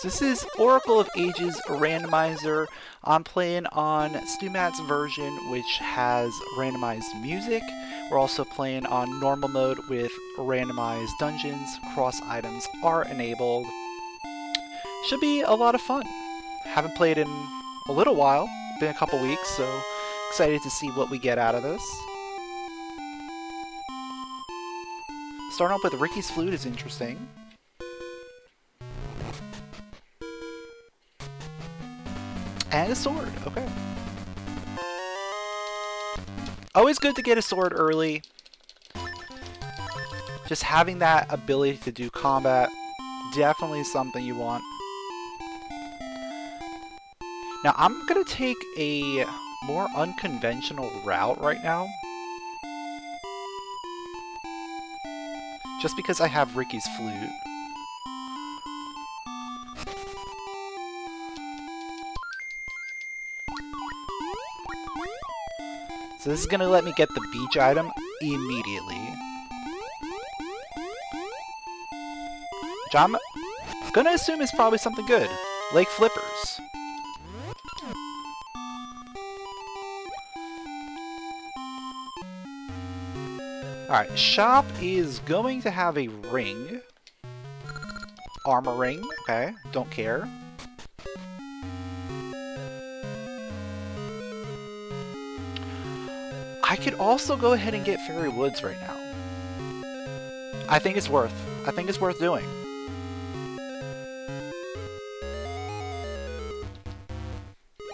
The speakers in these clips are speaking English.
So this is Oracle of Ages Randomizer. I'm playing on StuMat's version, which has randomized music. We're also playing on normal mode with randomized dungeons. Cross items are enabled. Should be a lot of fun. Haven't played in a little while, been a couple weeks, so excited to see what we get out of this. Starting off with Ricky's flute is interesting. And a sword, okay. Always good to get a sword early. Just having that ability to do combat, definitely something you want. Now I'm gonna take a more unconventional route right now. Just because I have Ricky's flute. So this is going to let me get the beach item immediately. Which I'm going to assume is probably something good. Lake Flippers. Alright, shop is going to have a ring. Armor ring, okay, don't care. I could also go ahead and get Fairy Woods right now. I think it's worth doing.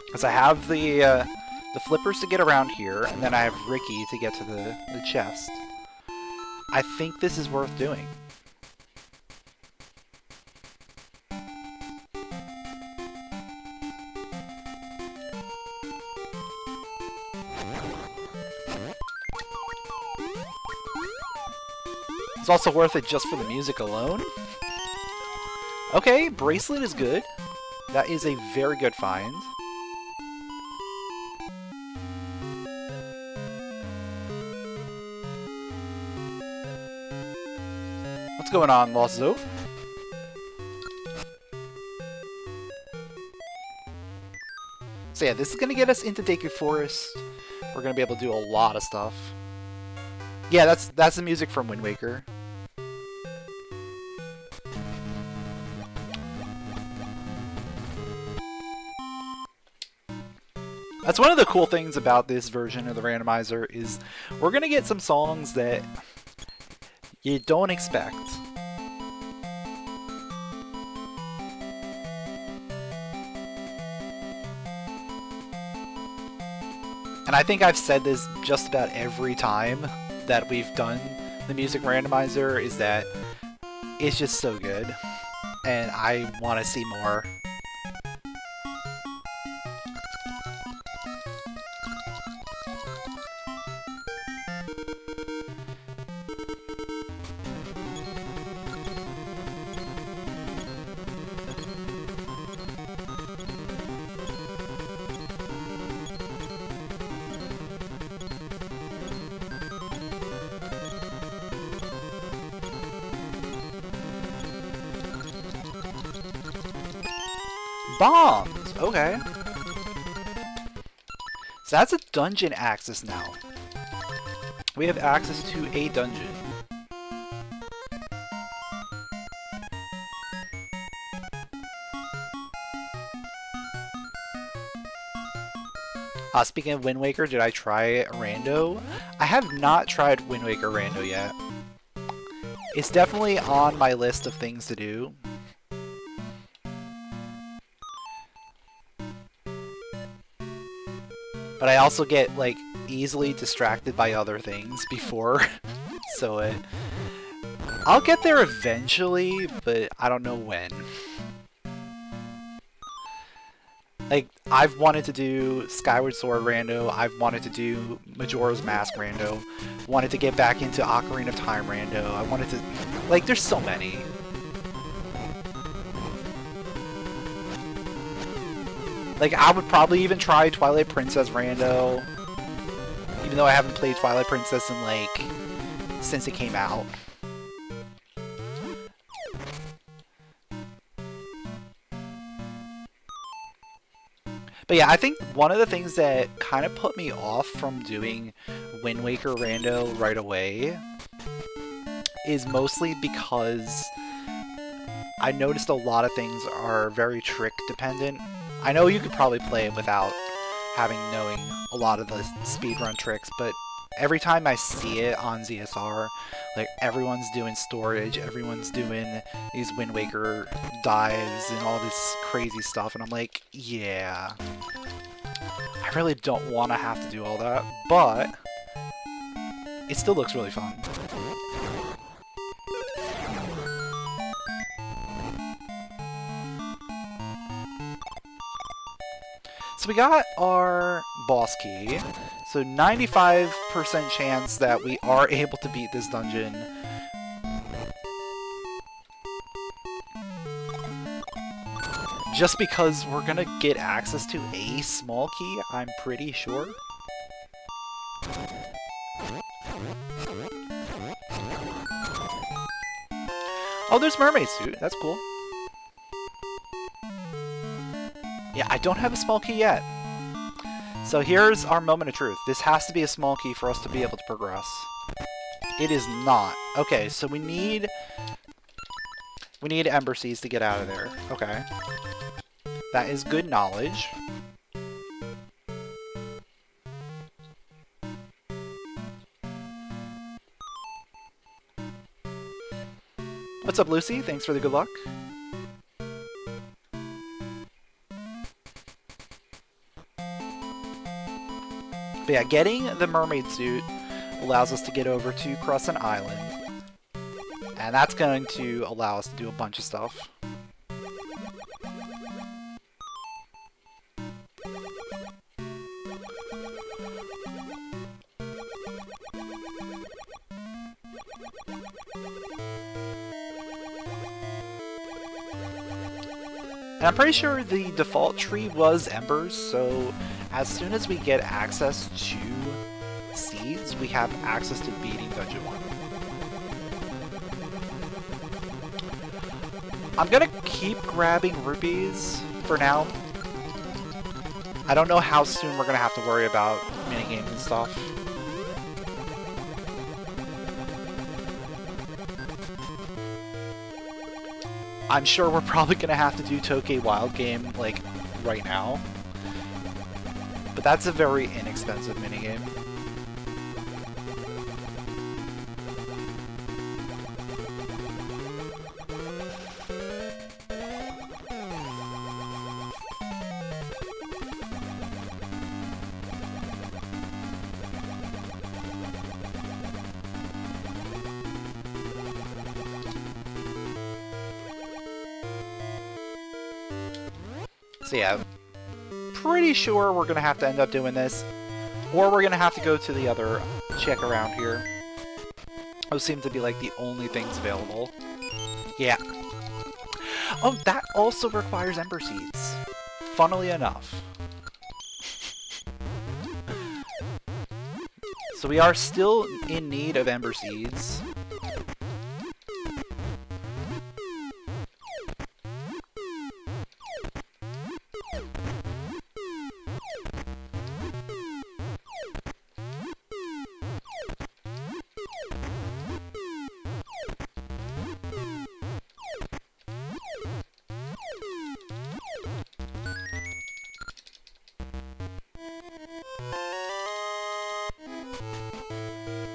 Because I have the flippers to get around here, and then I have Ricky to get to the chest. I think this is worth doing. It's also worth it just for the music alone. Okay, bracelet is good. That is a very good find. What's going on, Lost Zoe? So yeah, this is gonna get us into Deku Forest. We're gonna be able to do a lot of stuff. Yeah, that's the music from Wind Waker. That's one of the cool things about this version of the randomizer is we're gonna get some songs that you don't expect. And I think I've said this just about every time that we've done the music randomizer, is that it's just so good and I want to see more. Bombs! Okay. So that's a dungeon access now. We have access to a dungeon. Speaking of Wind Waker, did I try Rando? I have not tried Wind Waker Rando yet. It's definitely on my list of things to do. But I also get, like, easily distracted by other things before, so I'll get there eventually, but I don't know when. Like, I've wanted to do Skyward Sword Rando, I've wanted to do Majora's Mask Rando, wanted to get back into Ocarina of Time Rando, I wanted to... Like, there's so many. Like, I would probably even try Twilight Princess Rando, even though I haven't played Twilight Princess in, like, since it came out. But yeah, I think one of the things that kind of put me off from doing Wind Waker Rando right away is mostly because I noticed a lot of things are very trick dependent. I know you could probably play it without knowing a lot of the speedrun tricks, but every time I see it on ZSR, like everyone's doing storage, everyone's doing these Wind Waker dives and all this crazy stuff, and I'm like, yeah, I really don't want to have to do all that, but it still looks really fun. So we got our boss key, so 95% chance that we are able to beat this dungeon. Just because we're gonna get access to a small key, I'm pretty sure. Oh, there's Mermaid Suit, that's cool. Yeah, I don't have a small key yet. So here's our moment of truth. This has to be a small key for us to be able to progress. It is not. Okay, so we need Ember Seeds to get out of there. Okay. That is good knowledge. What's up, Lucy? Thanks for the good luck. But yeah, getting the Mermaid Suit allows us to get over to Crescent Island. And that's going to allow us to do a bunch of stuff. And I'm pretty sure the default tree was embers, so as soon as we get access to seeds, we have access to beating Dungeon 1. I'm gonna keep grabbing rupees for now. I don't know how soon we're gonna have to worry about minigames and stuff. I'm sure we're probably gonna have to do Tokay Wild Game, like, right now. But that's a very inexpensive minigame. So yeah, pretty sure we're gonna have to end up doing this, or we're gonna have to go to the other check around here. Those seem to be like the only things available. Yeah. Oh, that also requires Ember Seeds. Funnily enough. So we are still in need of Ember Seeds.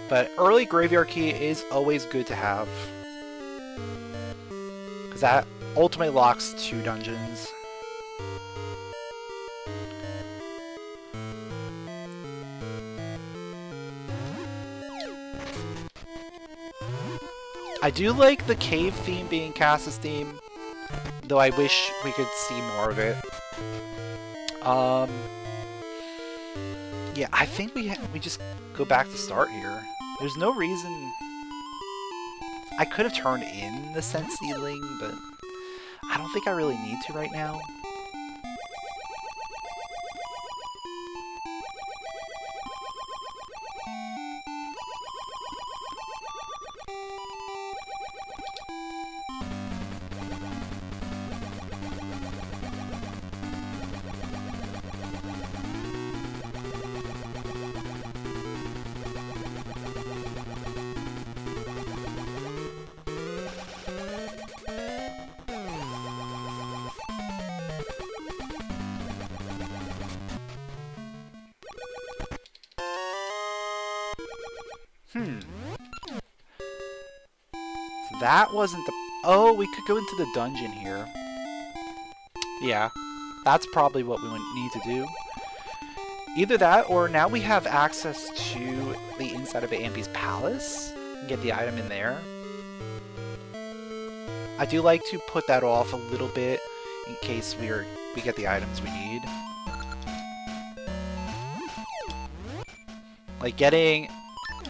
But early Graveyard Key is always good to have, because that ultimately locks 2 dungeons. I do like the cave theme being Cass's theme, though I wish we could see more of it. Yeah, I think we just go back to start here. There's no reason... I could have turned in the Sensi Ling, but I don't think I really need to right now. So that wasn't the... Oh, we could go into the dungeon here. Yeah, that's probably what we would need to do. Either that, or now we have access to the inside of Ambi's palace and get the item in there. I do like to put that off a little bit in case we get the items we need. Like getting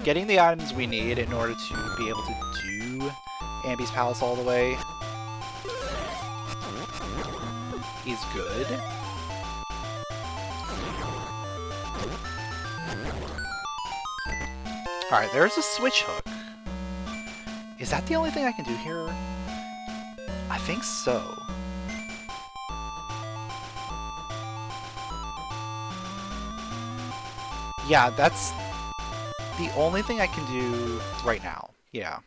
the items we need in order to be able to do Ambi's palace all the way is good. Alright, there's a switch hook. Is that the only thing I can do here? I think so. Yeah, that's the only thing I can do right now. Yeah.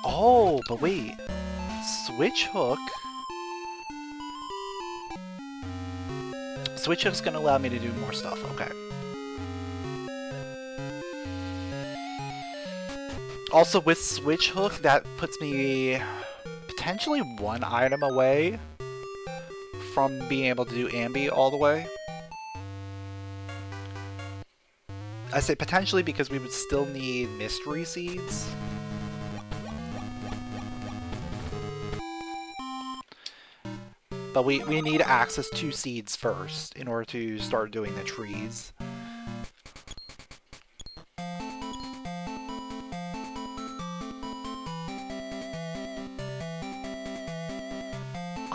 Oh, but wait. Switch hook. Switch hook's gonna allow me to do more stuff. Okay. Also, with switch hook, that puts me potentially one item away from being able to do Ambi all the way. I say potentially because we would still need mystery seeds. But we need access to seeds first in order to start doing the trees.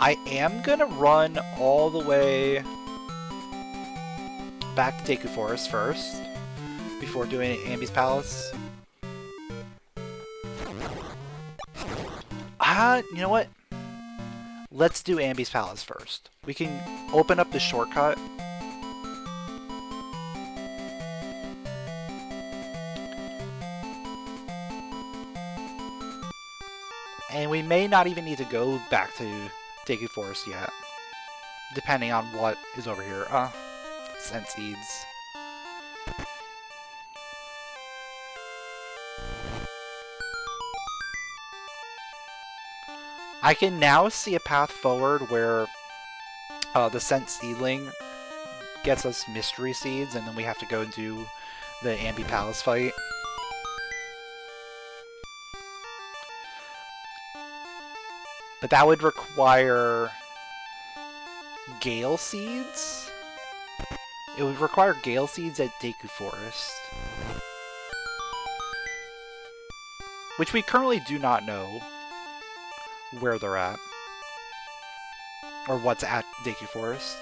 I am gonna run all the way back to Deku Forest first, before doing Ambi's Palace. You know what? Let's do Ambi's Palace first. We can open up the shortcut. And we may not even need to go back to Deku Forest yet, depending on what is over here. Scent seeds. I can now see a path forward where the scent seedling gets us mystery seeds, and then we have to go and do the Ambi Palace fight. But that would require Gale Seeds? It would require Gale Seeds at Deku Forest. Which we currently do not know where they're at. Or what's at Deku Forest.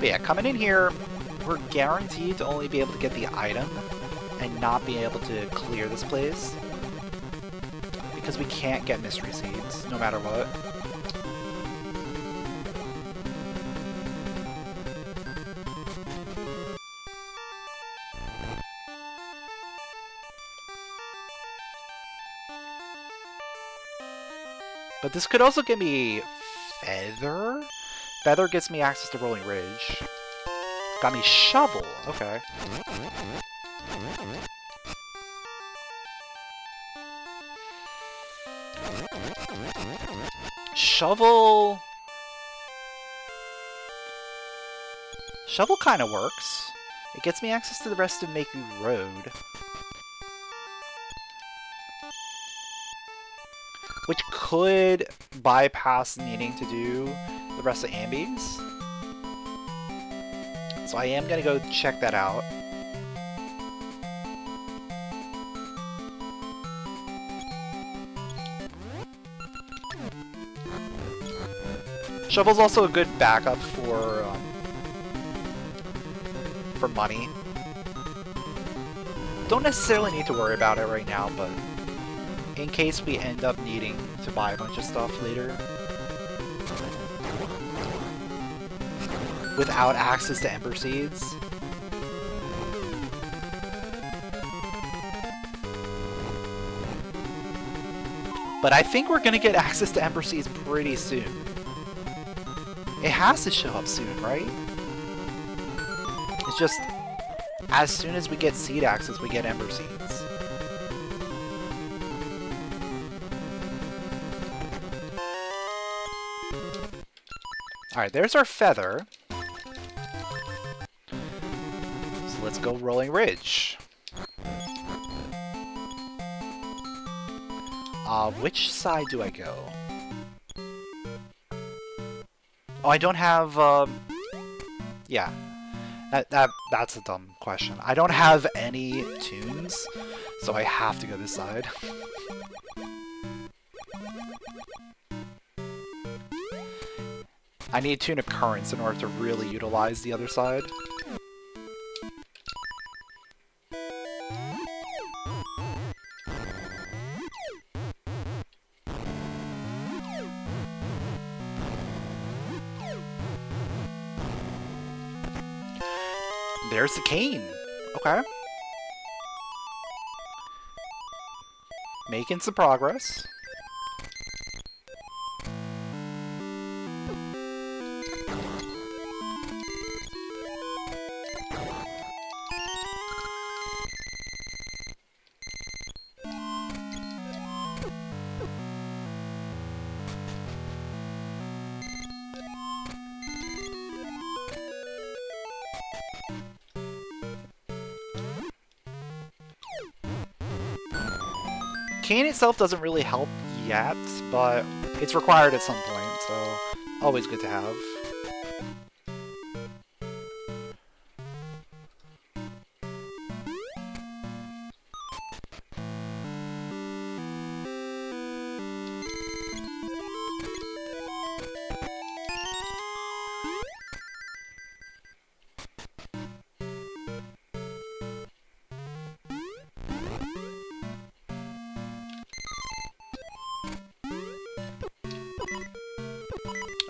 But yeah, coming in here, we're guaranteed to only be able to get the item and not be able to clear this place. Because we can't get mystery seeds, no matter what. But this could also give me Feather? Feather gets me access to Rolling Ridge. Got me Shovel. Okay. Shovel... Shovel kind of works. It gets me access to the rest of Maku Road. Which could bypass needing to do the rest of Ambi's. So I am gonna go check that out. Shovel's also a good backup for money. Don't necessarily need to worry about it right now, but in case we end up needing to buy a bunch of stuff later. Without access to Ember Seeds. But I think we're gonna get access to Ember Seeds pretty soon. It has to show up soon, right? It's just, as soon as we get seed access, we get Ember Seeds. Alright, there's our feather. So let's go Rolling Ridge. Which side do I go? Oh, I don't have, yeah. That's a dumb question. I don't have any tunes, so I have to go this side. I need Tune of Currents in order to really utilize the other side. There's the cane. Okay. Making some progress. Cane itself doesn't really help yet, but it's required at some point, so always good to have.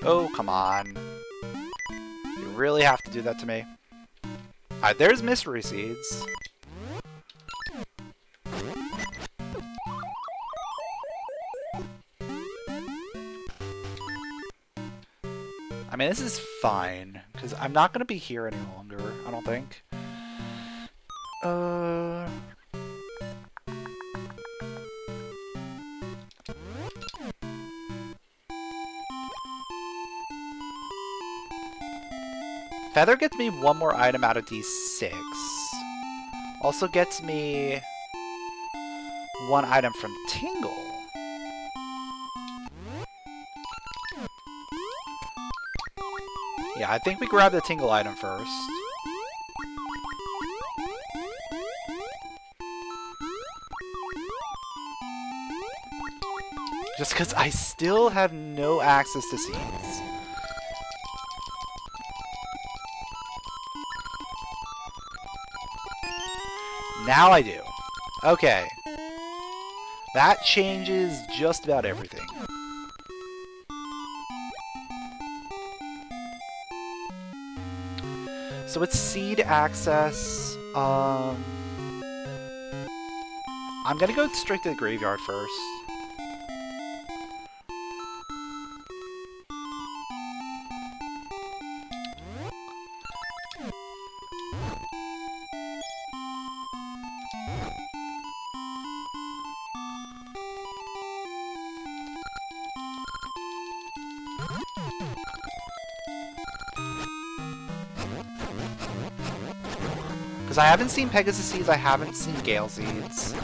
Oh, come on. You really have to do that to me. Alright, there's Mystery Seeds. I mean, this is fine, because I'm not going to be here any longer, I don't think. Feather gets me one more item out of D6. Also gets me one item from Tingle. Yeah, I think we grab the Tingle item first. Just because I still have no access to seeds. Now I do. Okay. That changes just about everything. So it's seed access. I'm gonna go straight to the graveyard first. Because I haven't seen Pegasus Seeds, I haven't seen Gale Seeds.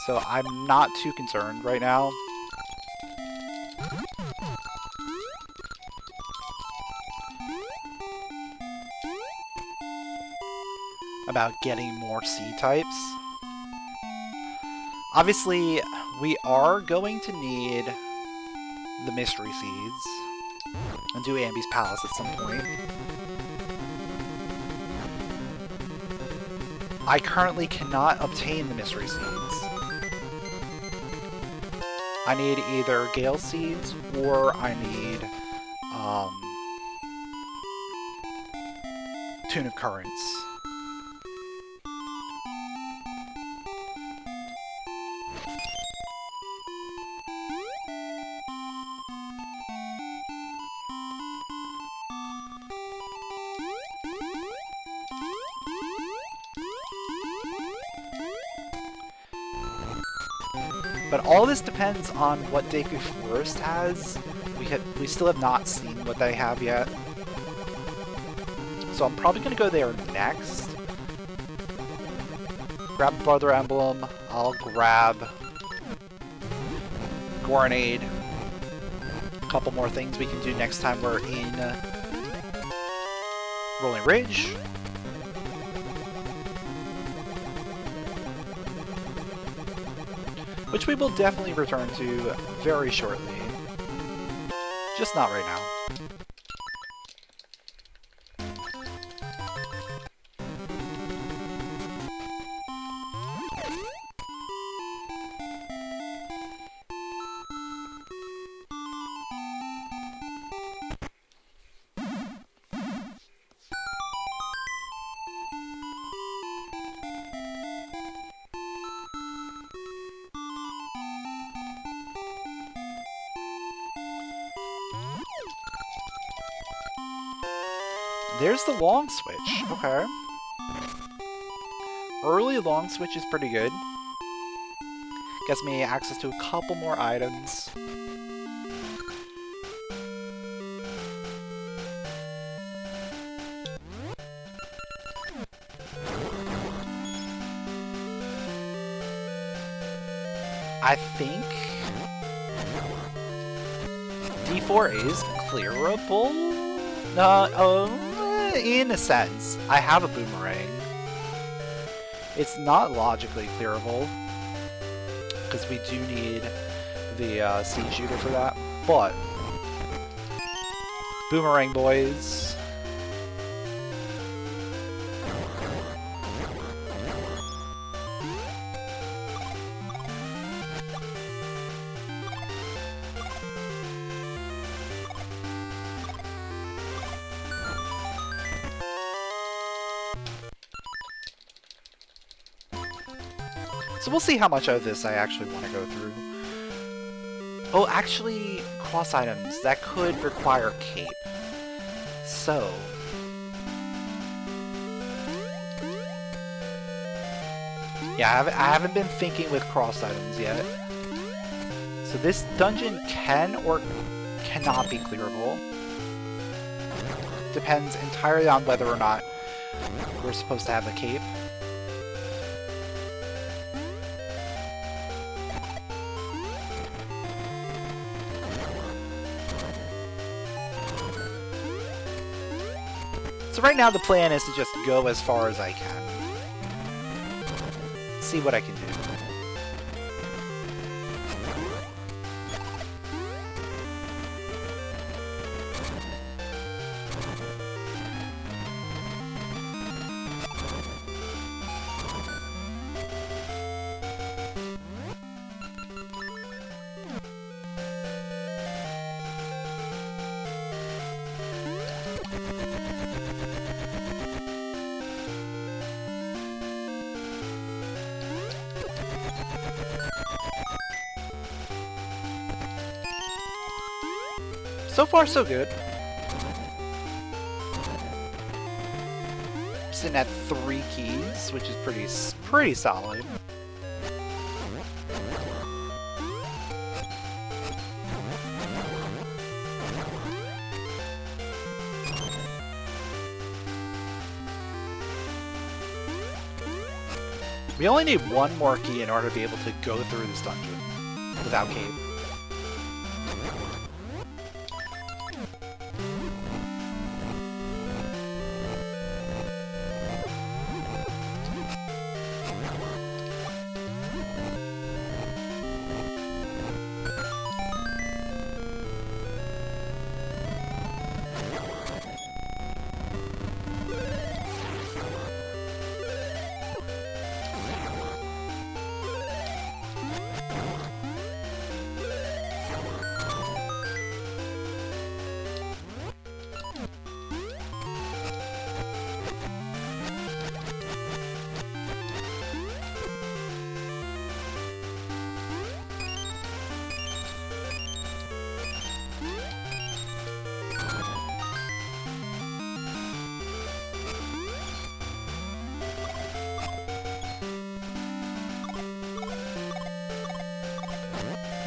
So I'm not too concerned right now. About getting more seed types. Obviously, we are going to need the Mystery Seeds and do Ambi's Palace at some point. I currently cannot obtain the mystery seeds. I need either Gale Seeds or I need Tune of Currents. But all this depends on what Deku Forest has. We still have not seen what they have yet. So I'm probably going to go there next. Grab the Brother Emblem. I'll grab Goronade. A couple more things we can do next time we're in Rolling Ridge. Which we will definitely return to very shortly. Just not right now. There's the long switch. Okay. Early long switch is pretty good. Gets me access to a couple more items. I think D4 is clearable? No, in a sense. I have a boomerang. It's not logically clearable, because we do need the seed shooter for that, but boomerang boys. So we'll see how much of this I actually want to go through. Oh, actually, cross items. That could require cape. So... yeah, I haven't been thinking with cross items yet. So this dungeon can or cannot be clearable. Depends entirely on whether or not we're supposed to have a cape. So right now the plan is to just go as far as I can. See what I can do. So far, so good. Sitting at 3 keys, which is pretty solid. We only need one more key in order to be able to go through this dungeon without cape.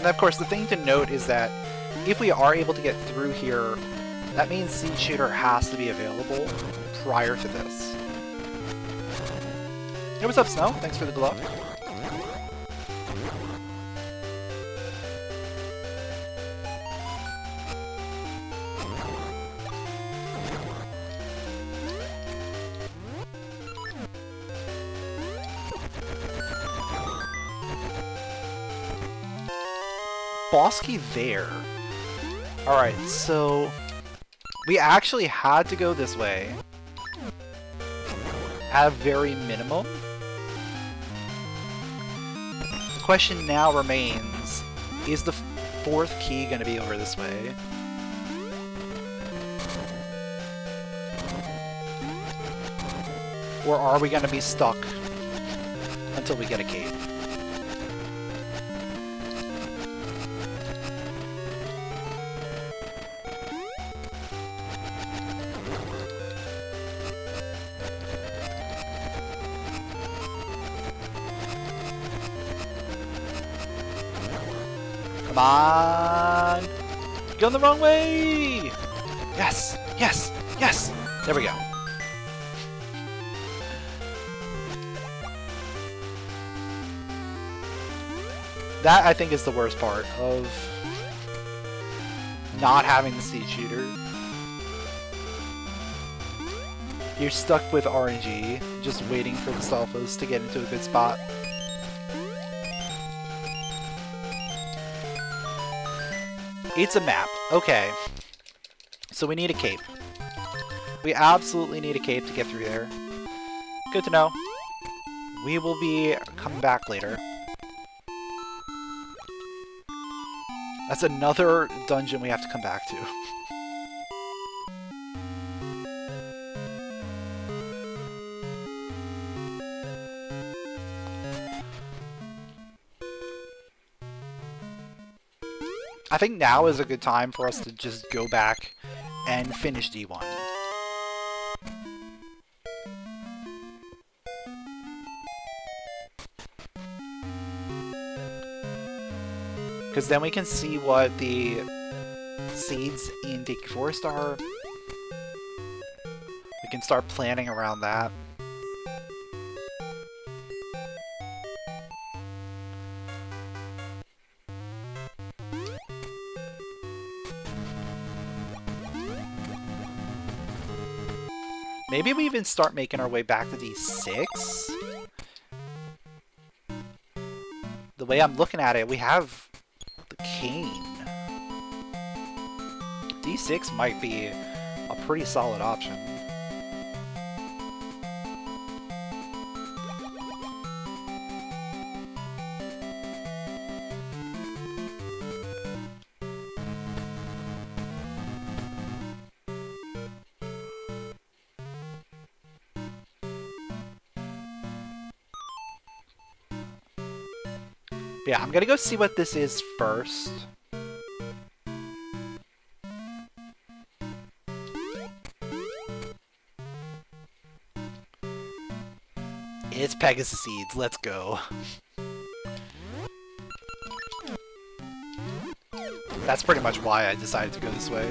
And of course, the thing to note is that if we are able to get through here, that means Seed Shooter has to be available prior to this. Hey, what's up, Snow? Thanks for the glove. Boss key there. Alright, so we actually had to go this way at a very minimum. The question now remains, is the fourth key going to be over this way? Or are we going to be stuck until we get a cape? Come on! Going the wrong way! Yes! Yes! Yes! There we go. That, I think, is the worst part of not having the Seed Shooter. You're stuck with RNG, just waiting for the Selphos to get into a good spot. It's a map. Okay. So we need a cape. We absolutely need a cape to get through there. Good to know. We will be coming back later. That's another dungeon we have to come back to. I think now is a good time for us to just go back and finish D1. Because then we can see what the seeds in Dicky Forest are. We can start planning around that. Maybe we even start making our way back to D6? The way I'm looking at it, we have the cane. D6 might be a pretty solid option. Yeah, I'm gonna go see what this is first. It's Pegasus Seeds, let's go. That's pretty much why I decided to go this way.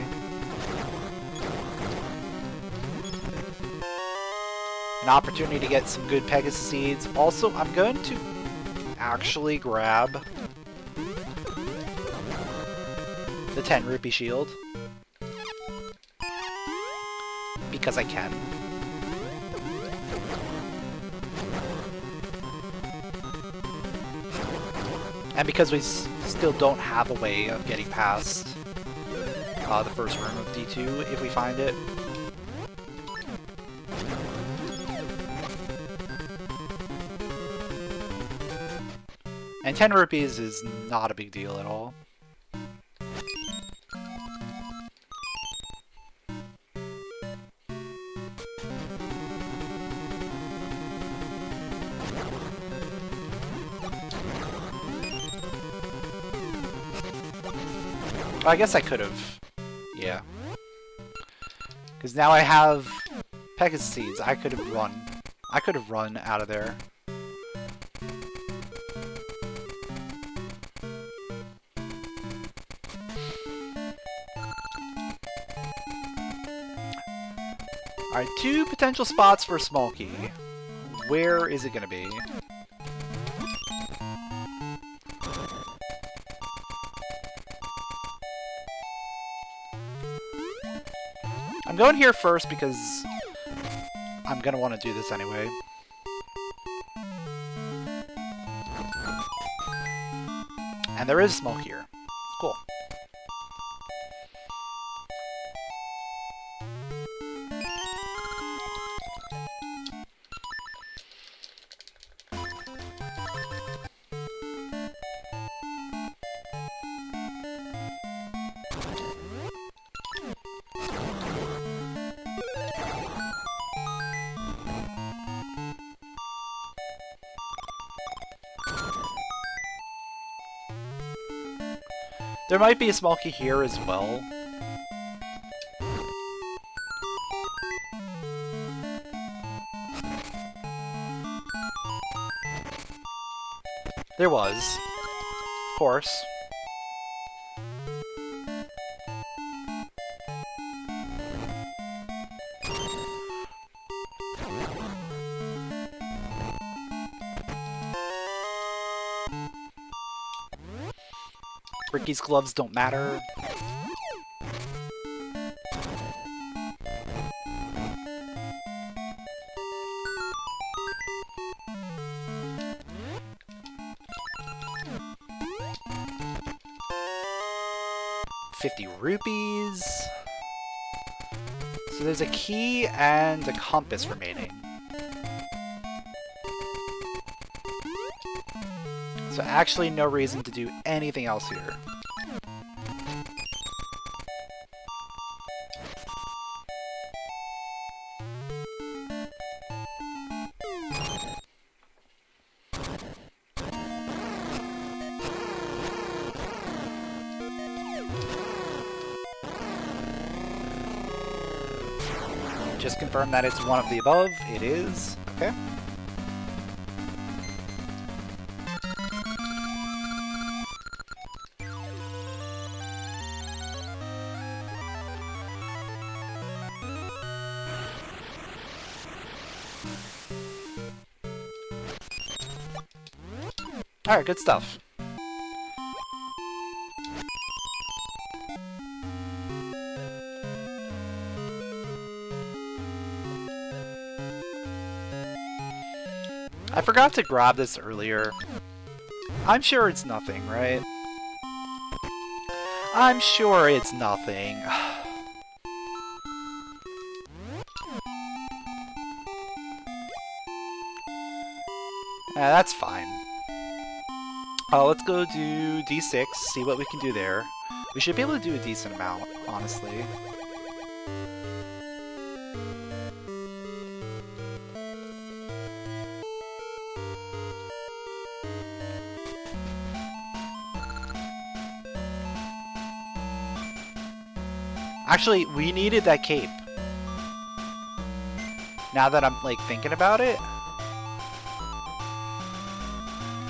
An opportunity to get some good Pegasus Seeds. Also, I'm going to actually grab the 10 rupee shield because I can. And because we still don't have a way of getting past the first room of D2 if we find it. And 10 rupees is not a big deal at all. I guess I could have. Yeah. Because now I have Pegasus Seeds. I could have run. I could have run out of there. Alright, 2 potential spots for Smolky. Where is it gonna be? I'm going here first because I'm gonna want to do this anyway. And there is smoke here. Cool. There might be a Smolky here as well. There was. Of course. Ricky's gloves don't matter. ₹50. So there's a key and a compass remaining. So actually no reason to do anything else here. Just confirm that it's one of the above. It is. Okay. Alright, good stuff. I forgot to grab this earlier. I'm sure it's nothing, right? I'm sure it's nothing. Yeah, that's fine. Let's go do D6, see what we can do there. We should be able to do a decent amount, honestly. Actually, we needed that cape. Now that I'm, like, thinking about it.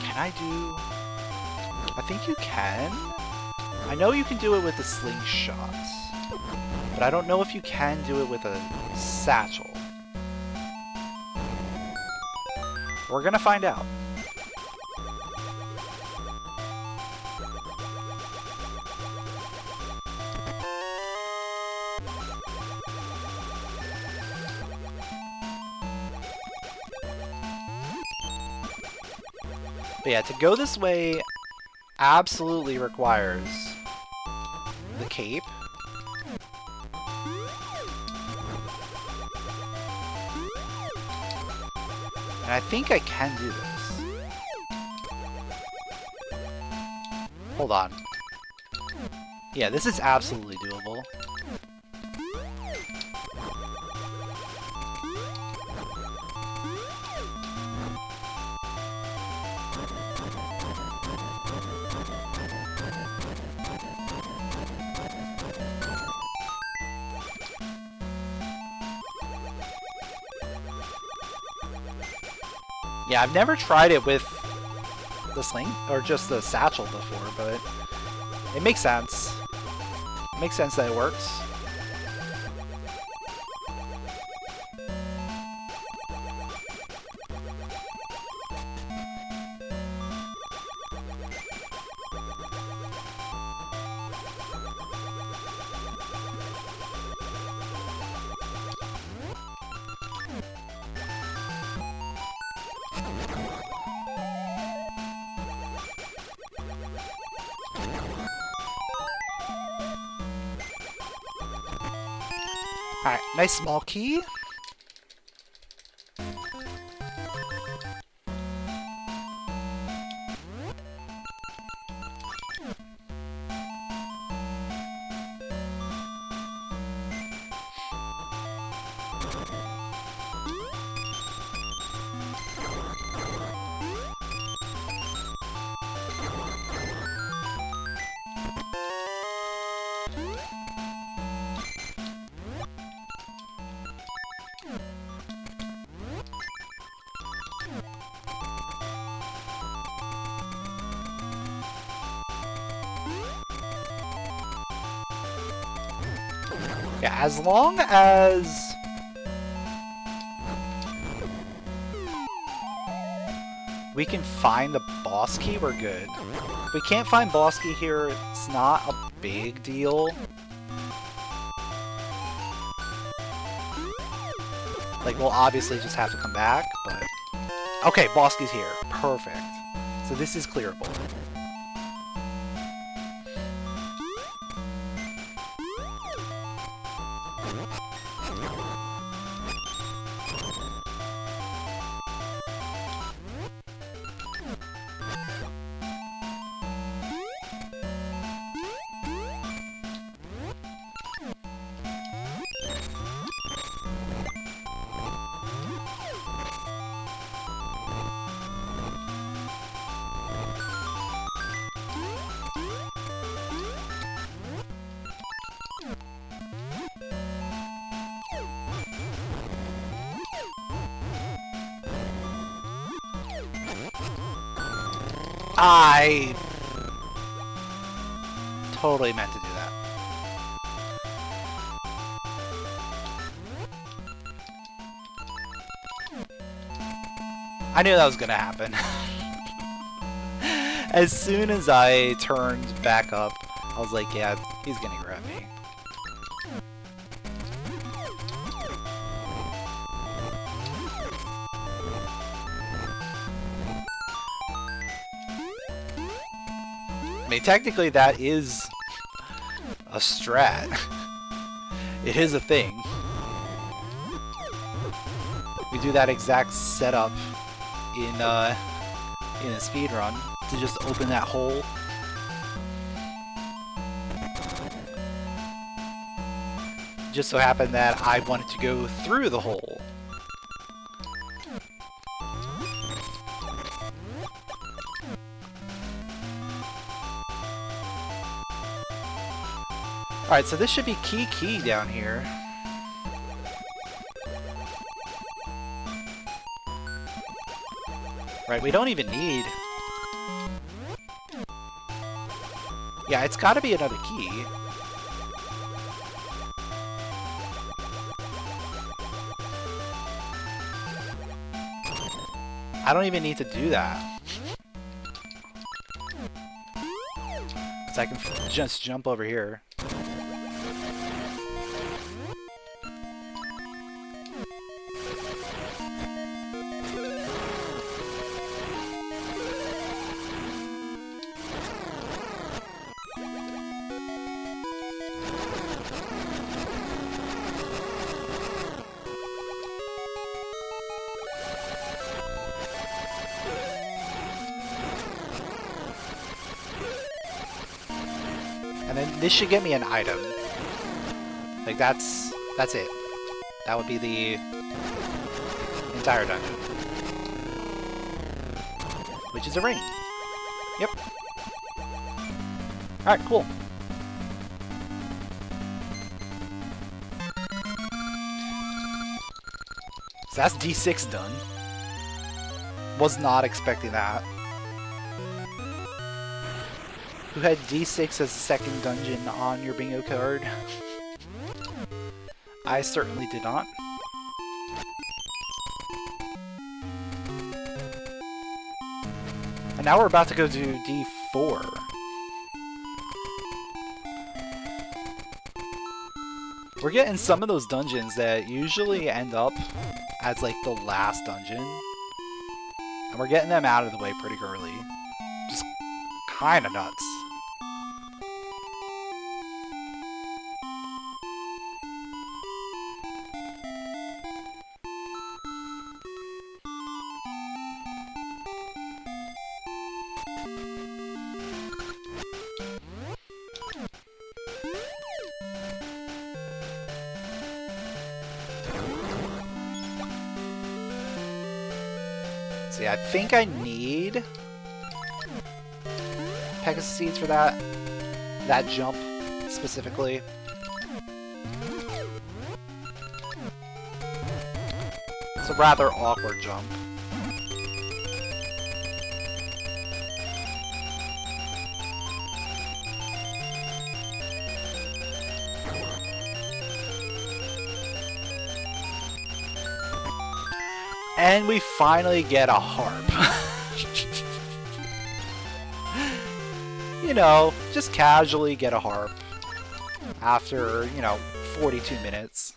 Can I do... I think you can. I know you can do it with the slingshot. But I don't know if you can do it with a satchel. We're gonna find out. But yeah, to go this way absolutely requires the cape. And I think I can do this. Hold on. Yeah, this is absolutely doable. Yeah, I've never tried it with the sling, or just the satchel before, but it makes sense. It makes sense that it works. Alright, nice small key. Yeah, as long as we can find the boss key, we're good. If we can't find boss key here, it's not a big deal. Like, we'll obviously just have to come back, but... Okay, boss key's here. Perfect. So this is clearable. I totally meant to do that. I knew that was gonna happen. As soon as I turned back up, I was like, yeah, he's gonna grab me. I mean, technically that is a strat. It is a thing. We do that exact setup in a speedrun to just open that hole. Just so happened that I wanted to go through the hole. Alright, so this should be key down here. Right, we don't even need... Yeah, it's gotta be another key. I don't even need to do that. Because I can just jump over here. And then this should get me an item. Like that's it. That would be the entire dungeon. Which is a ring. Yep. Alright, cool. So that's D6 done. Was not expecting that. Who had D6 as a second dungeon on your bingo card? I certainly did not. And now we're about to go to D4. We're getting some of those dungeons that usually end up as like the last dungeon. And we're getting them out of the way pretty early. Just kinda nuts. see. I think I need Pegasus Seeds for that jump specifically. It's a rather awkward jump. And we finally get a harp. You know, just casually get a harp after, you know, 42 minutes.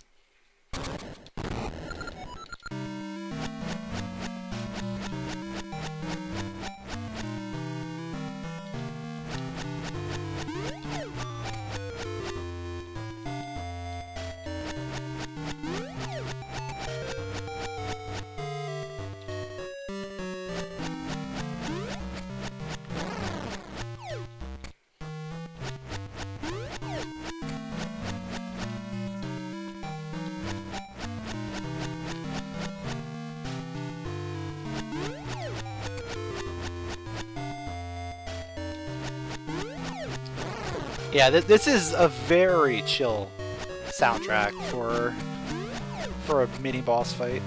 Yeah, this is a very chill soundtrack for a mini boss fight.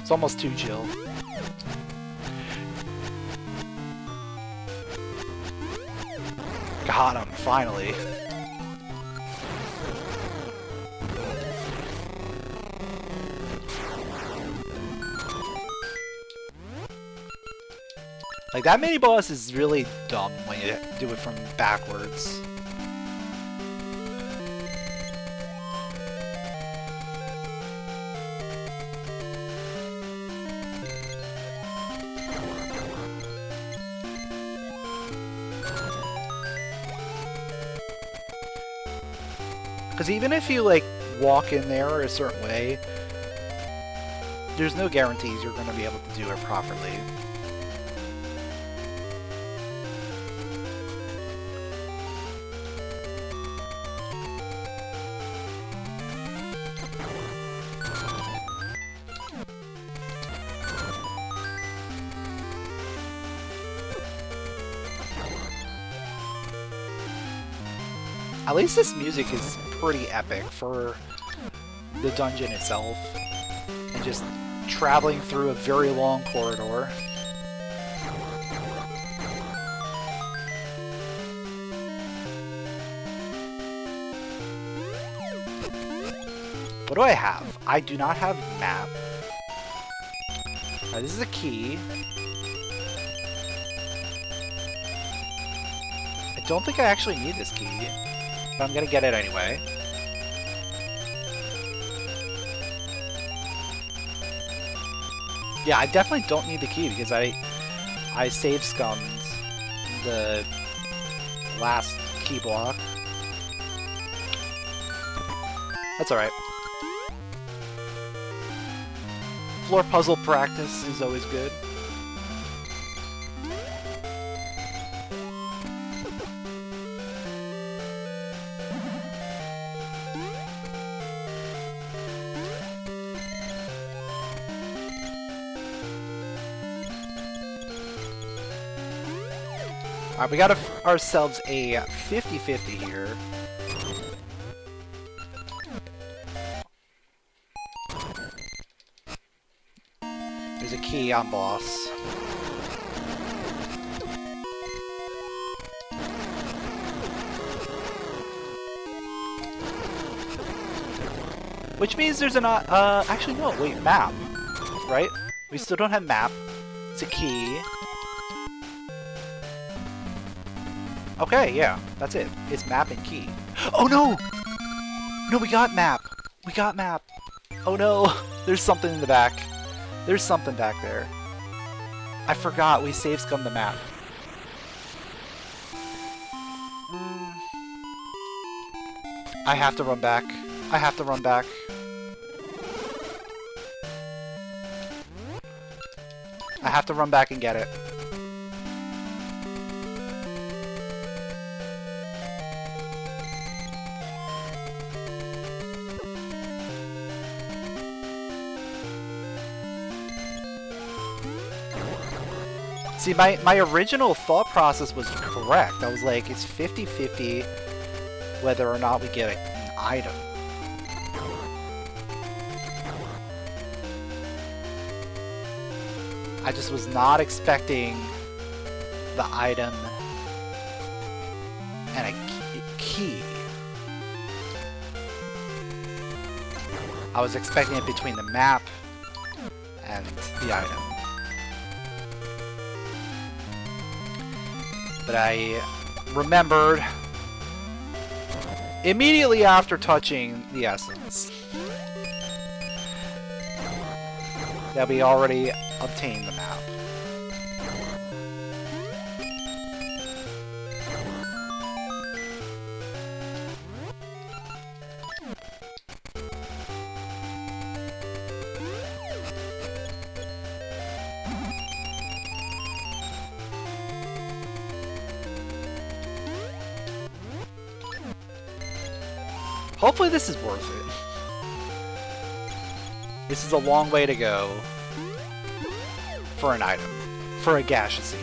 It's almost too chill. Got him, finally. Like, that mini boss is really dumb when you do it from backwards. Because even if you, like, walk in there a certain way, there's no guarantees you're going to be able to do it properly. At least this music is pretty epic for the dungeon itself, and just traveling through a very long corridor. What do I have? I do not have map. Alright, this is a key. I don't think I actually need this key, but I'm gonna get it anyway. Yeah, I definitely don't need the key because I save scummed the last key block. That's alright. Floor puzzle practice is always good. Alright, we got ourselves a 50-50 here. There's a key on boss. Which means there's an, actually no, wait, map, right? We still don't have map. It's a key. Okay, yeah, that's it. It's map and key. Oh no! No, we got map! We got map! Oh no! There's something in the back. There's something back there. I forgot we save scummed the map. I have to run back. I have to run back. I have to run back and get it. See, my original thought process was correct. I was like, it's 50-50 whether or not we get an item. I just was not expecting the item and a key. I was expecting it between the map and the item. But I remembered immediately after touching the essence that we already obtained the map. Hopefully this is worth it. This is a long way to go for an item, for a gaseous seed.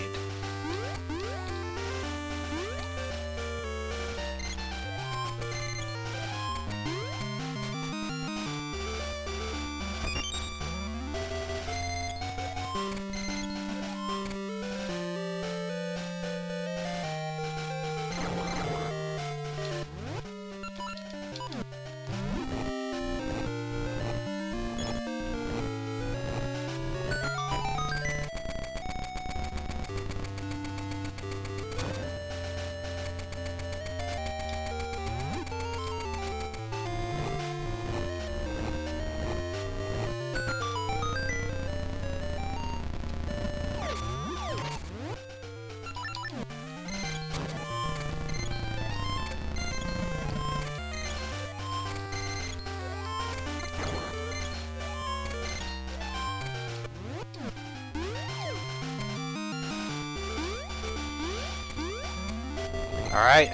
Alright,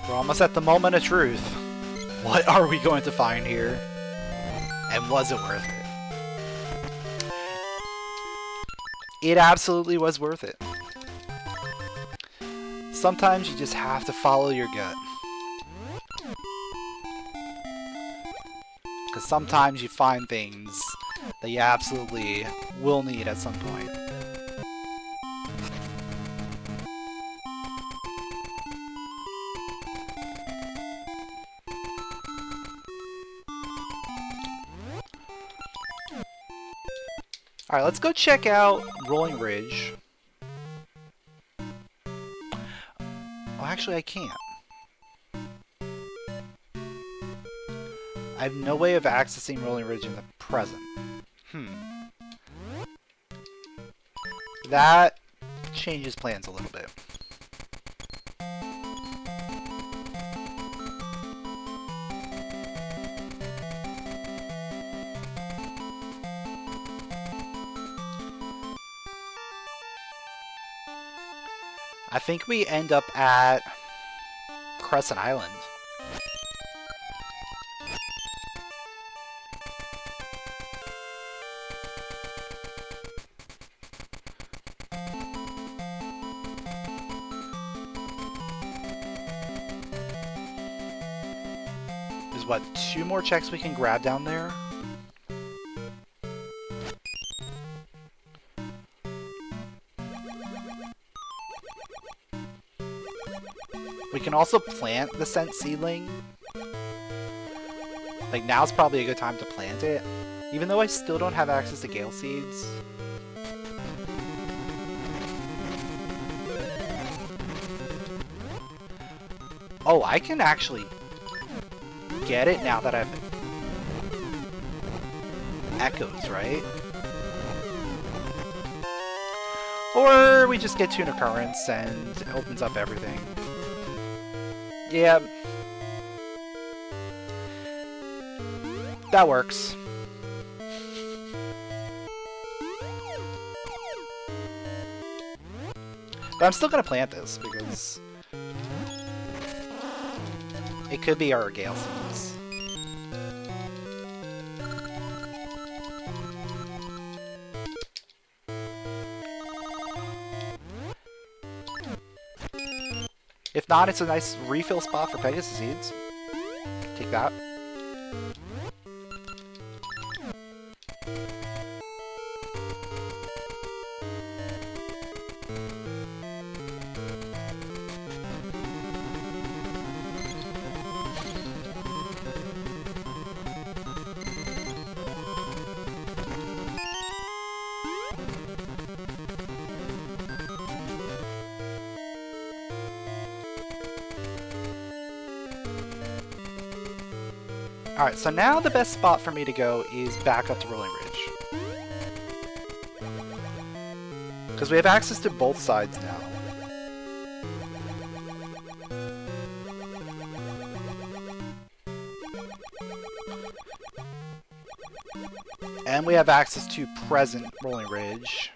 we're almost at the moment of truth. What are we going to find here? And was it worth it? It absolutely was worth it. Sometimes you just have to follow your gut. Because sometimes you find things that you absolutely will need at some point. Alright, let's go check out Rolling Ridge. Oh, actually I can't. I have no way of accessing Rolling Ridge in the present. That changes plans a little bit. I think we end up at Crescent Island. There's what, 2 more checks we can grab down there? We can also plant the scent seedling. Like, now's probably a good time to plant it. Even though I still don't have access to Gale Seeds. Oh, I can actually get it now that I've... Echoes, right? Or we just get Tuna Currents and it opens up everything. Yeah. That works. But I'm still gonna plant this because it could be our Gale Seeds. If not, it's a nice refill spot for Pegasus Seeds. Take that. Alright, so now the best spot for me to go is back up to Rolling Ridge. Because we have access to both sides now. And we have access to present Rolling Ridge.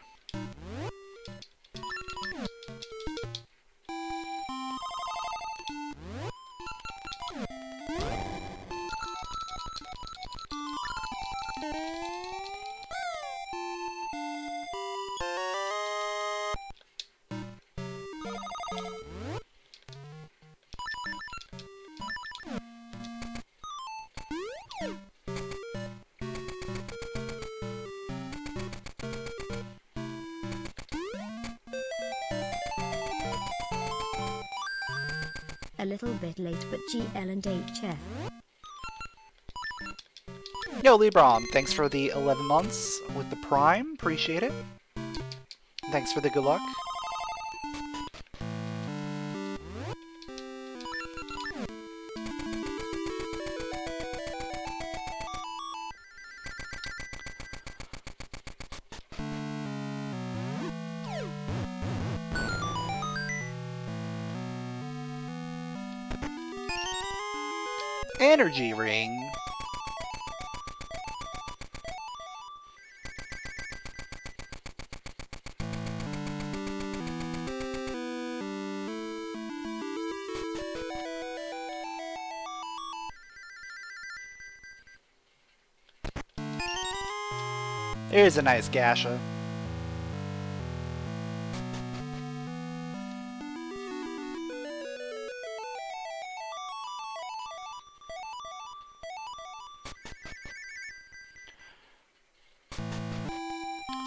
A little bit late, but GL and HF. Yo, Libram, thanks for the 11 months with the Prime. Appreciate it. Thanks for the good luck. Energy ring. Here's a nice Gasha.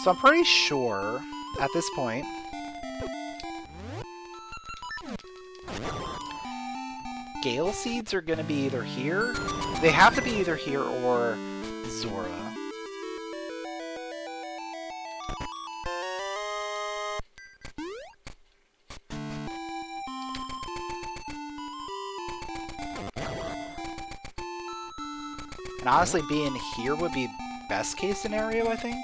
So I'm pretty sure, at this point, Gale Seeds are going to be either here. They have to be either here or Zora. And honestly, being here would be best case scenario, I think.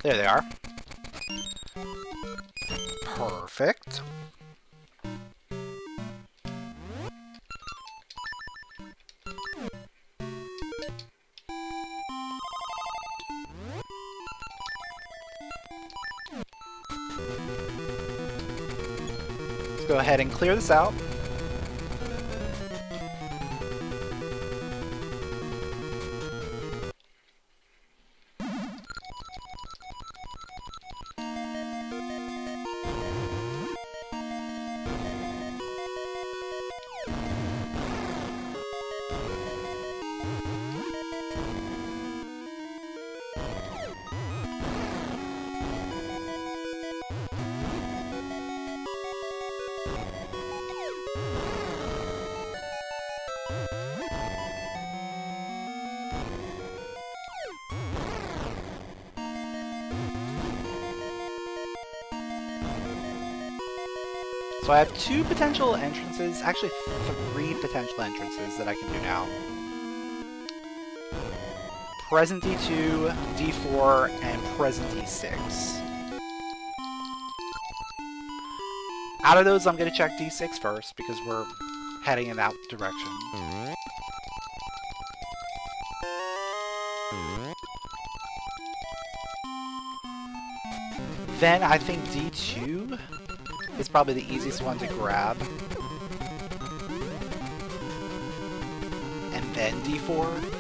There they are. Perfect. Let's go ahead and clear this out. So I have two potential entrances, actually 3 potential entrances that I can do now. Present D2, D4, and present D6. Out of those, I'm going to check D6 first, because we're heading in that direction. Then I think D2 is probably the easiest one to grab. And then D4.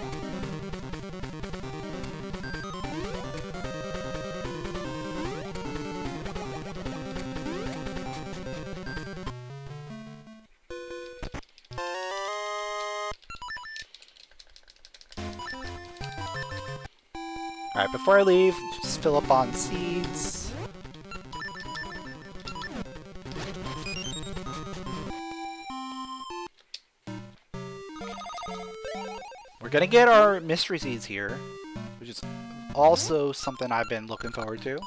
Alright, before I leave, just fill up on seeds. We're gonna get our mystery seeds here, which is also something I've been looking forward to.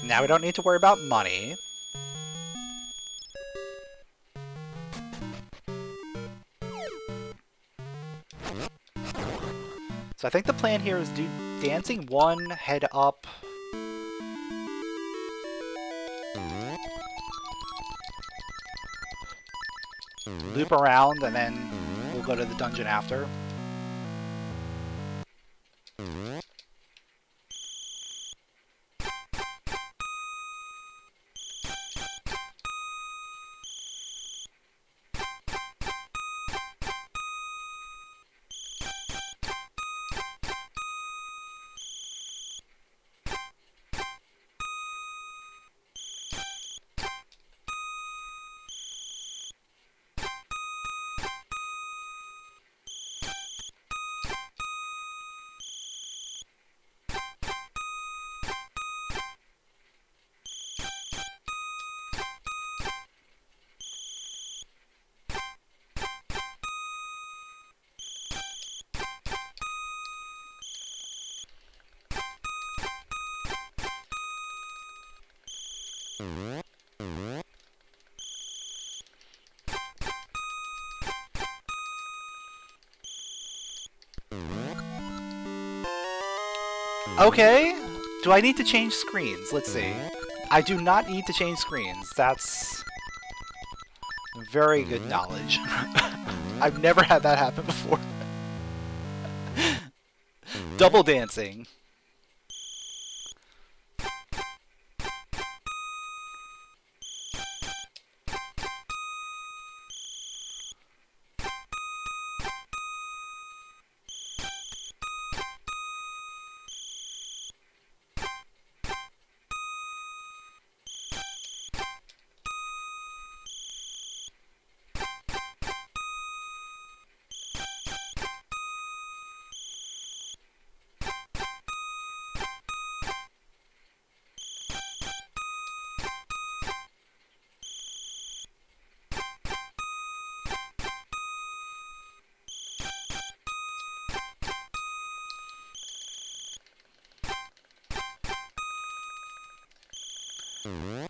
Now we don't need to worry about money. So I think the plan here is do dancing 1, head up. Loop around, and then we'll go to the dungeon after. Okay, do I need to change screens? Let's see. I do not need to change screens. That's very good knowledge. I've never had that happen before. Double dancing.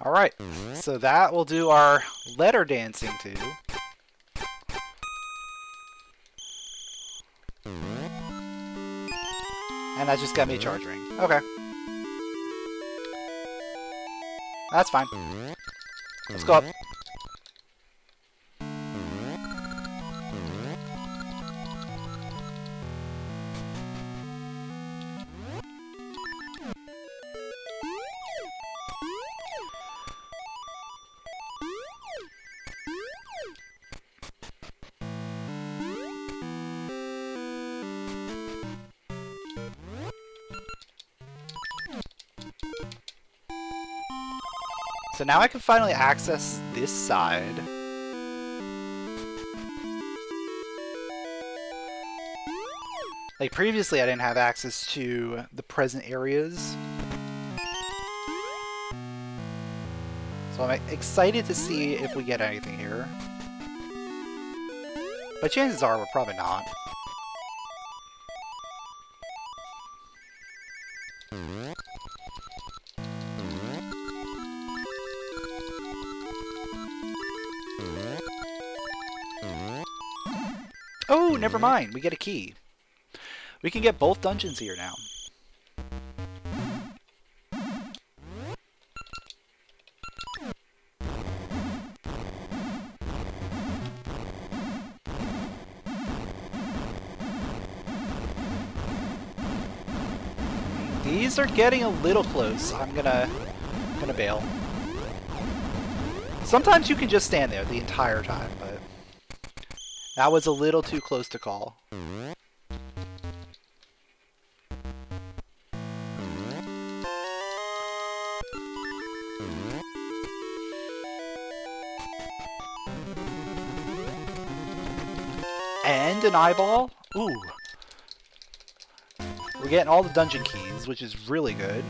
Alright, so that will do our letter dancing too. And that just got me a charge ring. Okay. That's fine. Let's go up. So now I can finally access this side. Like previously I didn't have access to the present areas. So I'm excited to see if we get anything here. But chances are we're probably not. Oh, never mind. We get a key. We can get both dungeons here now. These are getting a little close. I'm gonna bail. Sometimes you can just stand there the entire time, but that was a little too close to call. And an eyeball? Ooh. We're getting all the dungeon keys, which is really good.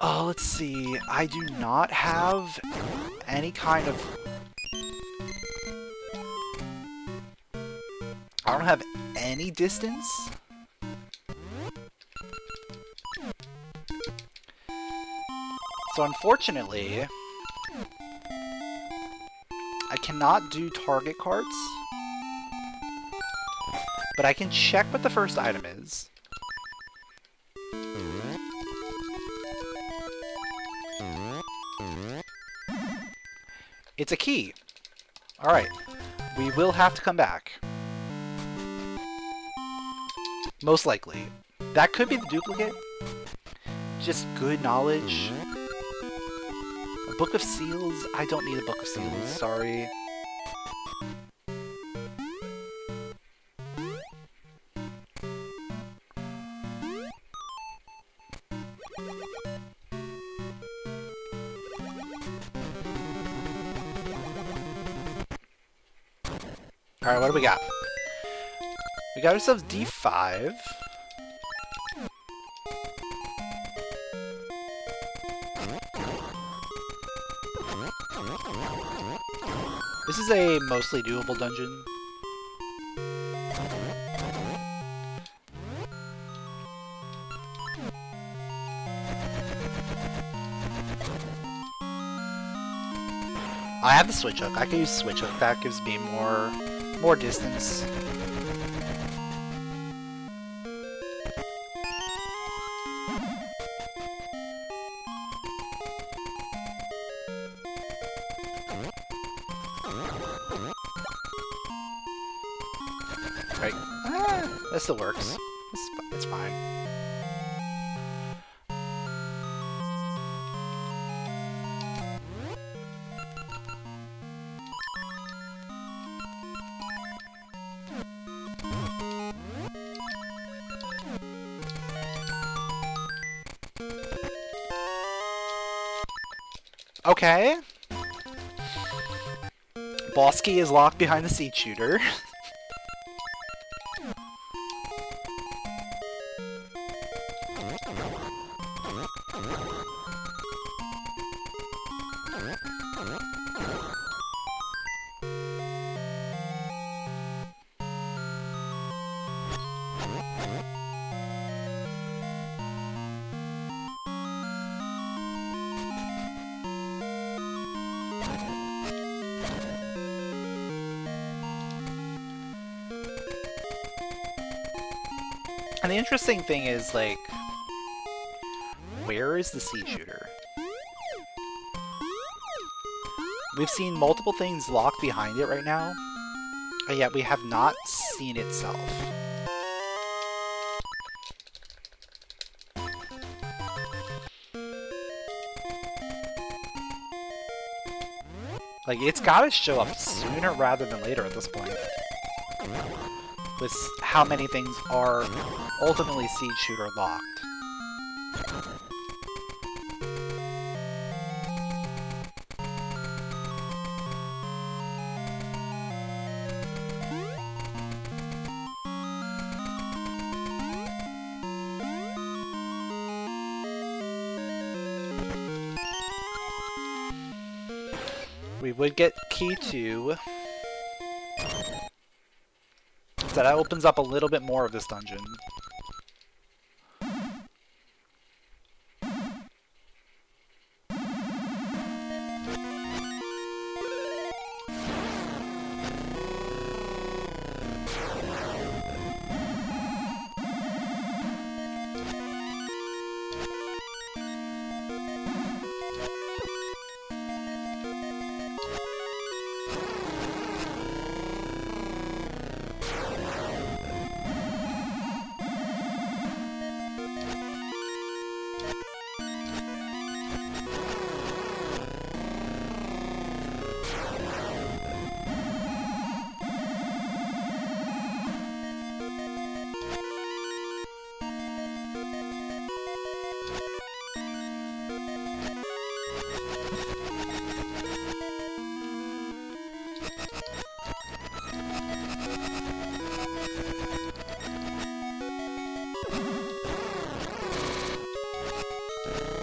Oh, let's see. I do not have any kind of... I don't have any distance. So unfortunately, I cannot do target carts, but I can check what the first item is. It's a key. Alright, we will have to come back. Most likely. That could be the duplicate. Just good knowledge. A book of seals? I don't need a book of seals, sorry. Alright, what do we got? We got ourselves D5. This is a mostly doable dungeon. I have the switch hook. I can use switch hook. That gives me more distance. Right. That still works. It's fine. Okay. Boss key is locked behind the seed shooter. And the interesting thing is, like, where is the seed shooter? We've seen multiple things locked behind it right now, and yet we have not seen itself. Like, it's gotta show up sooner rather than later at this point. With how many things are ultimately seed shooter locked. We would get key 2. So that opens up a little bit more of this dungeon.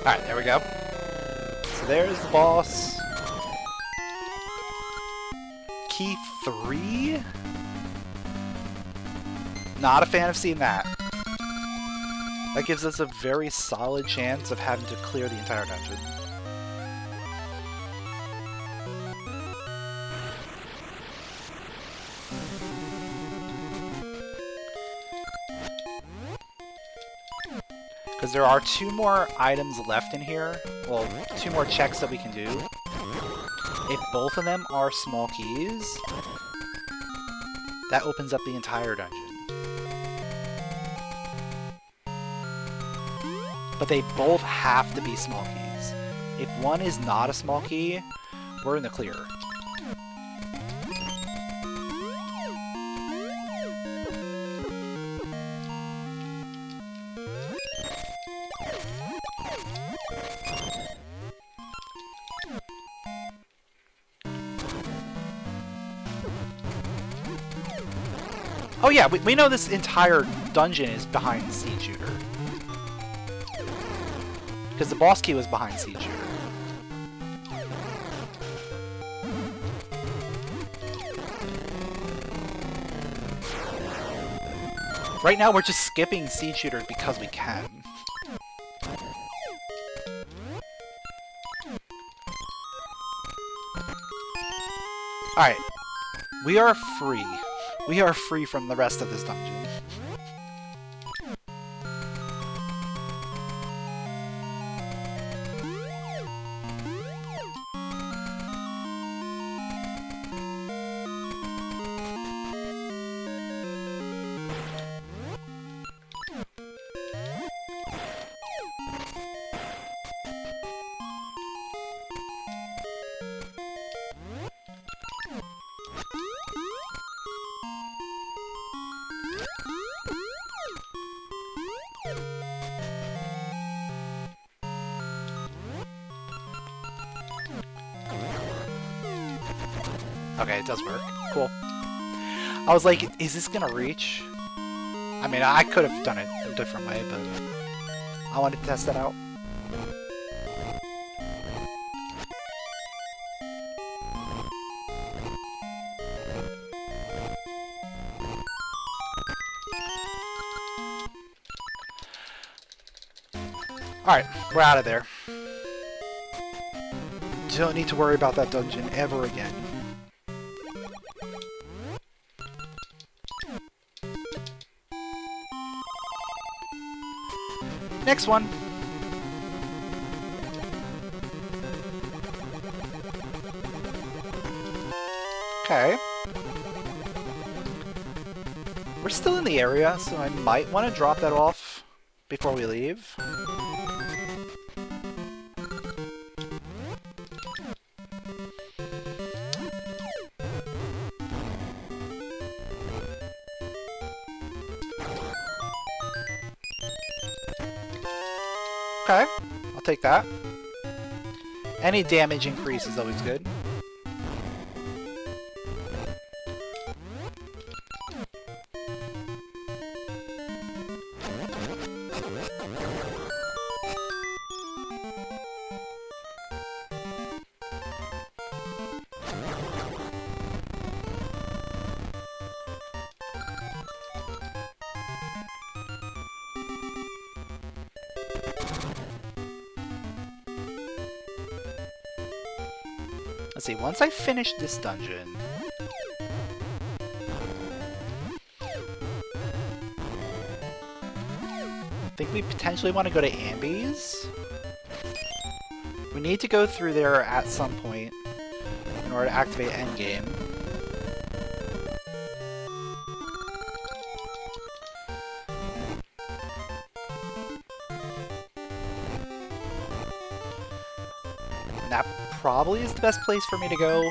Alright, there we go. So there's the boss. Key 3? Not a fan of seeing that. That gives us a very solid chance of having to clear the entire dungeon. Because there are 2 more items left in here. Well, 2 more checks that we can do. If both of them are small keys, that opens up the entire dungeon. But they both have to be small keys. If one is not a small key, we're in the clear. Oh yeah, we know this entire dungeon is behind Seed Shooter. Because the boss key was behind Seed Shooter. Right now we're just skipping Seed Shooter because we can. Alright. We are free. We are free from the rest of this dungeon. Okay, it does work. Cool. I was like, is this gonna reach? I mean, I could have done it a different way, but I wanted to test that out. Alright, we're out of there. Don't need to worry about that dungeon ever again. Next one. Okay. We're still in the area, so I might want to drop that off before we leave. Okay, I'll take that. Any damage increase is always good. Let's see, once I finish this dungeon... I think we potentially want to go to Ambi's. We need to go through there at some point in order to activate Endgame. That probably is the best place for me to go,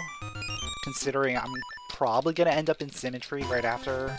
considering I'm probably going to end up in Symmetry right after.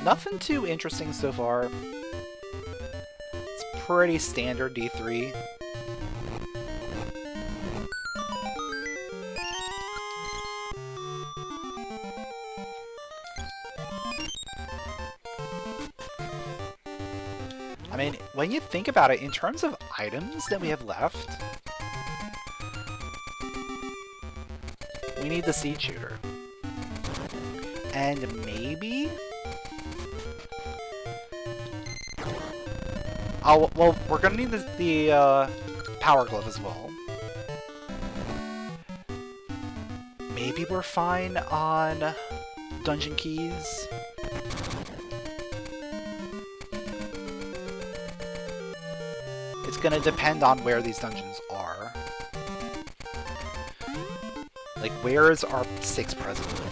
Nothing too interesting so far. It's pretty standard D3. I mean, when you think about it, in terms of items that we have left, we need the seed shooter. And maybe... oh, well, we're gonna need the power glove as well. Maybe we're fine on dungeon keys. It's gonna depend on where these dungeons are. Like, where is our 6 present?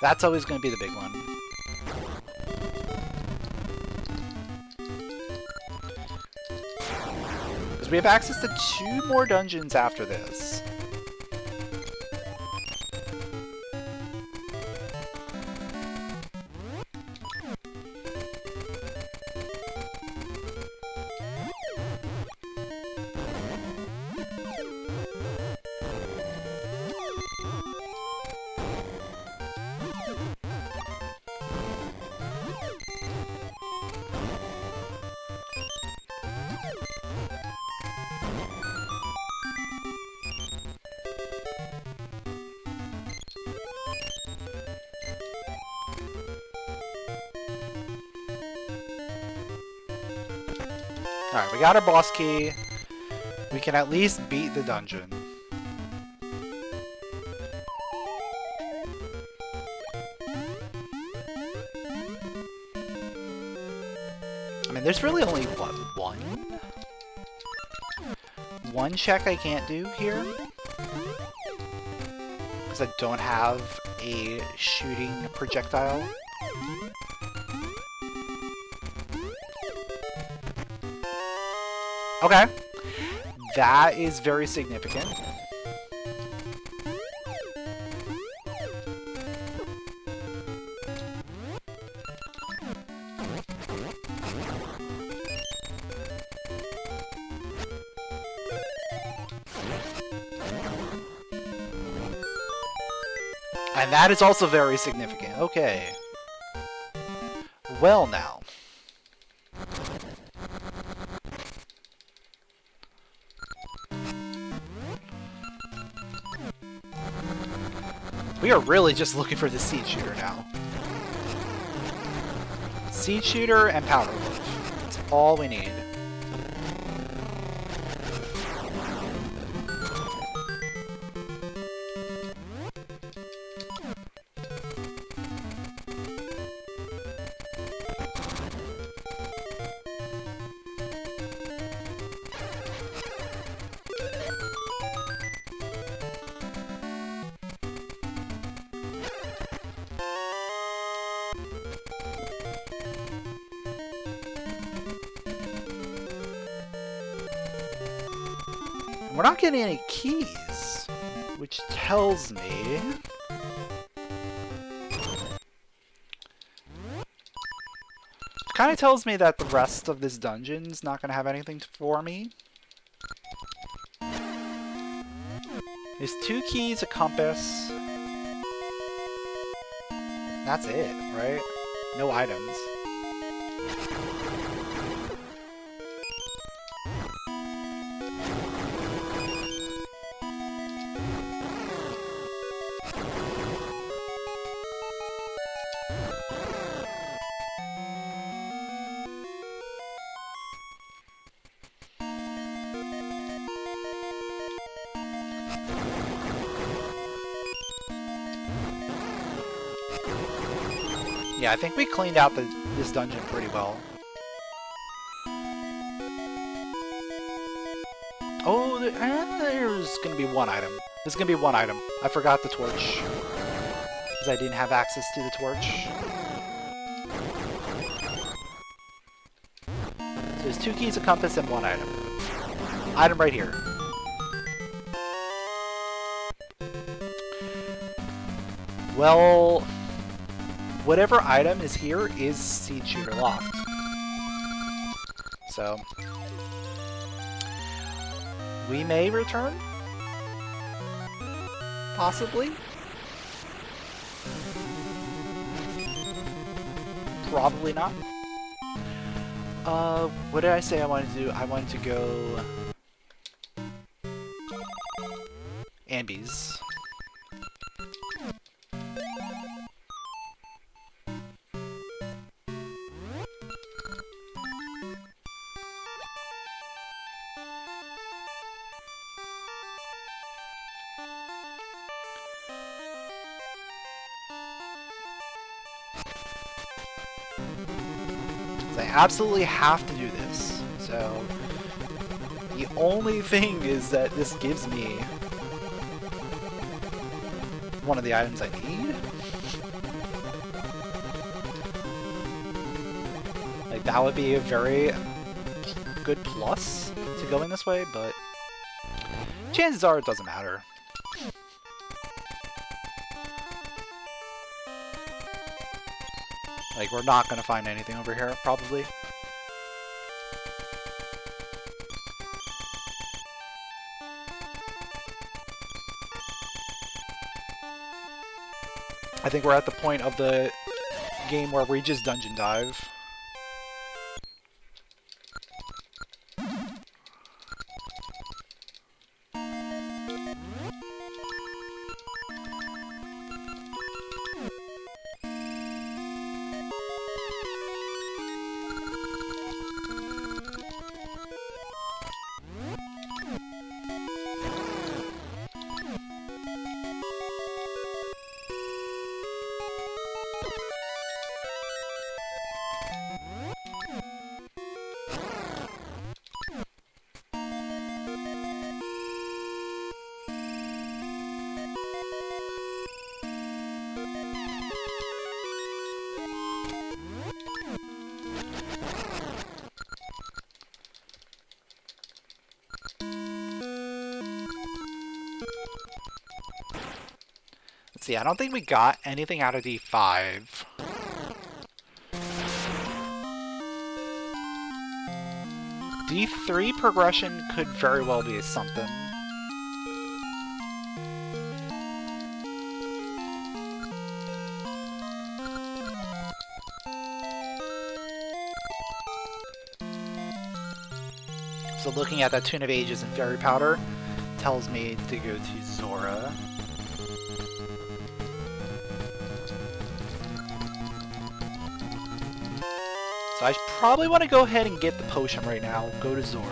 That's always gonna be the big one. Because we have access to 2 more dungeons after this. Alright, we got our boss key. We can at least beat the dungeon. I mean, there's really only, what, one check I can't do here? Because I don't have a shooting projectile. Okay. That is very significant. And that is also very significant. Okay. Well now. We are really just looking for the seed shooter now. Seed shooter and powder glove. That's all we need. We're not getting any keys, which tells me... kind of tells me that the rest of this dungeon's not going to have anything for me. There's 2 keys, a compass. That's it, right? No items. Yeah, I think we cleaned out this dungeon pretty well. Oh, there's gonna be 1 item. This is gonna be one item. I forgot the torch. Because I didn't have access to the torch. So there's 2 keys, a compass, and 1 item. Item right here. Well, whatever item is here is seed shooter locked. So, we may return? Possibly? Probably not. What did I say I wanted to do? I wanted to go... Ambies. I absolutely have to do this, so the only thing is that this gives me one of the items I need. Like, that would be a very good plus to going this way, but chances are it doesn't matter. Like, we're not gonna find anything over here, probably. I think we're at the point of the game where we just dungeon dive. See, I don't think we got anything out of D5. D3 progression could very well be something. So looking at that Tune of Ages and Fairy Powder tells me to go to Zora. So I probably want to go ahead and get the potion right now. Go to Zora.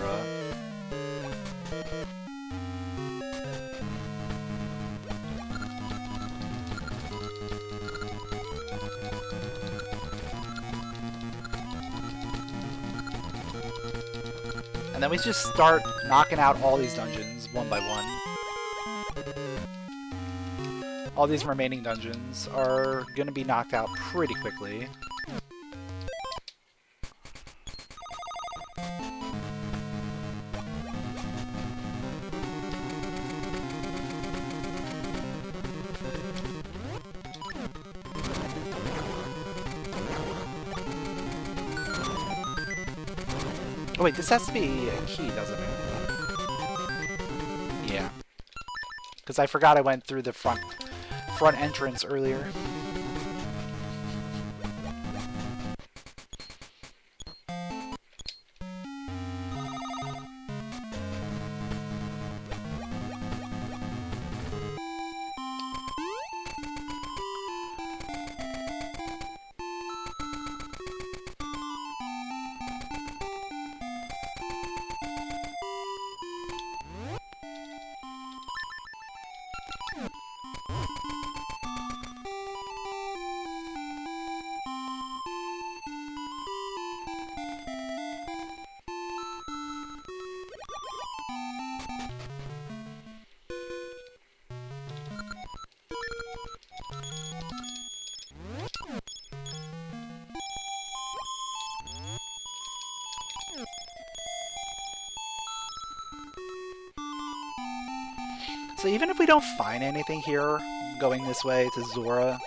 And then we just start knocking out all these dungeons one by one. All these remaining dungeons are going to be knocked out pretty quickly. Oh wait, this has to be a key, doesn't it? Yeah. Because I forgot I went through the front entrance earlier. So even if we don't find anything here going this way to Zora,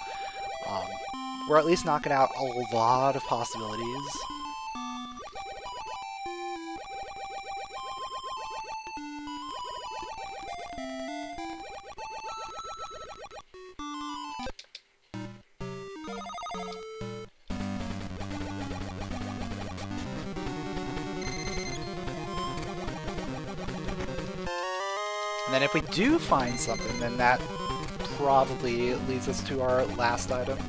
we're at least knocking out a lot of possibilities. And then if we do find something, then that probably leads us to our last item.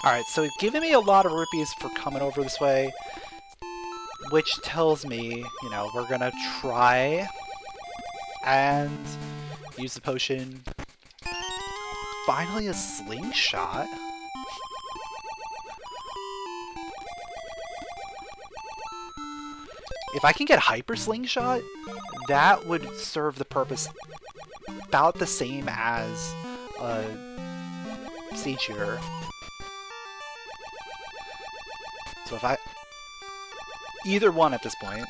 Alright, so it's given me a lot of rupees for coming over this way, which tells me, you know, we're gonna try and use the potion. Finally a slingshot? If I can get hyper slingshot, that would serve the purpose about the same as Seed Shooter. So if I... either one at this point.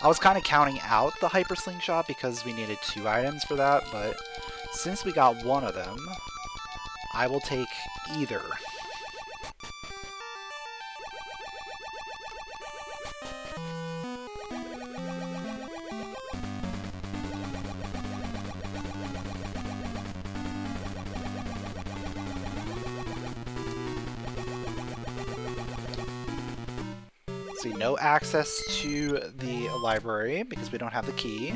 I was kind of counting out the Hyper Slingshot because we needed 2 items for that, but since we got one of them, I will take either. See, no access to the library because we don't have the key.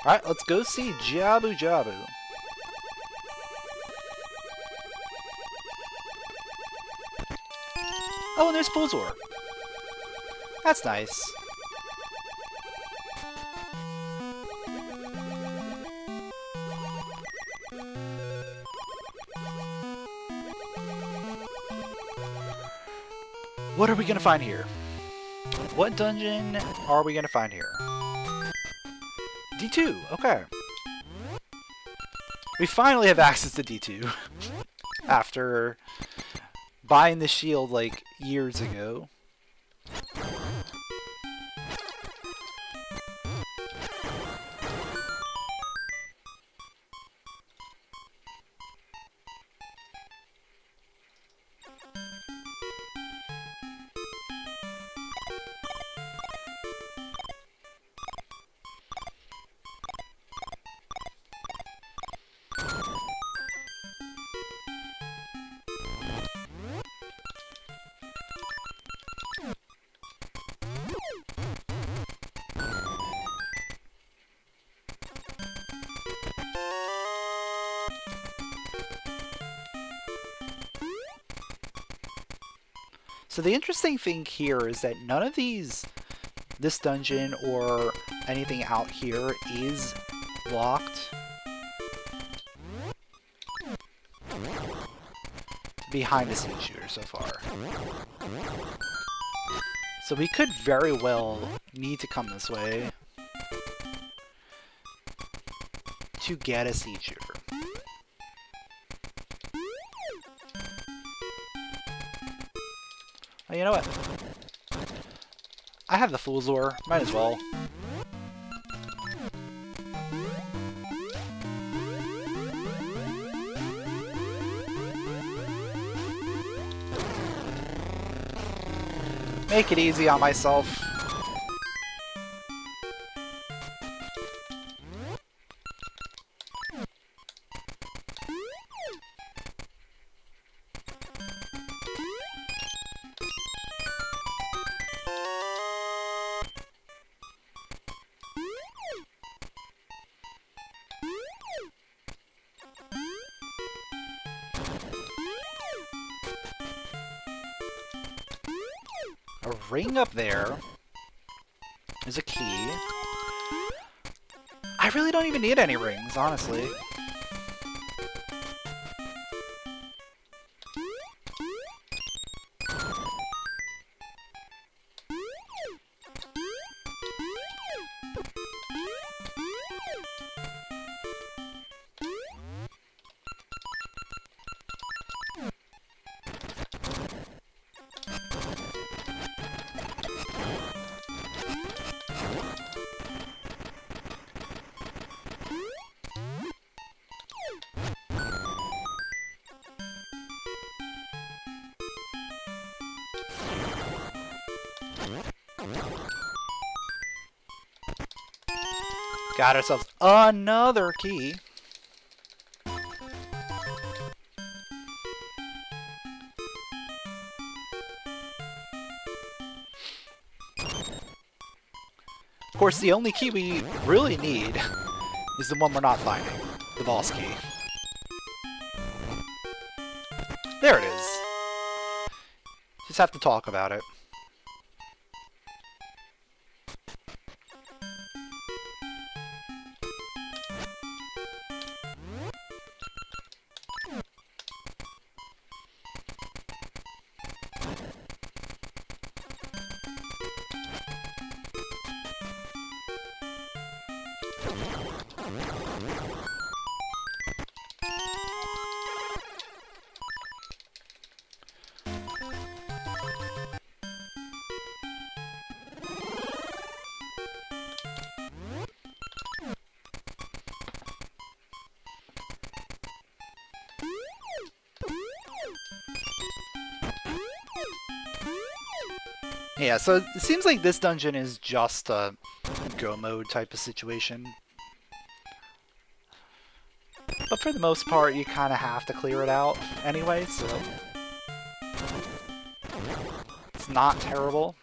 Alright, let's go see Jabu Jabu. Oh, and there's Fulzor. That's nice. What are we gonna find here? What dungeon are we gonna find here? D2, okay. We finally have access to D2 after buying the shield like years ago. So the interesting thing here is that none of this dungeon or anything out here is locked. behind the seed shooter so far. So we could very well need to come this way to get a seed shooter. Oh, you know what? I have the Fool's Lure. Might as well. Make it easy on myself. A ring up there is a key. I really don't even need any rings, honestly. Got ourselves another key. Of course, the only key we really need is the one we're not finding, the boss key. There it is. Just have to talk about it. Yeah, so it seems like this dungeon is just a go mode type of situation. But for the most part, you kind of have to clear it out anyway, so it's not terrible.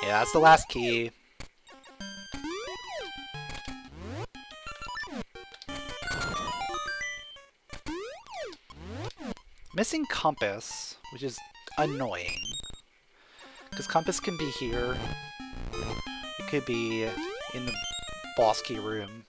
Yeah, that's the last key. Missing compass, which is annoying. Because compass can be here. It could be in the boss key room.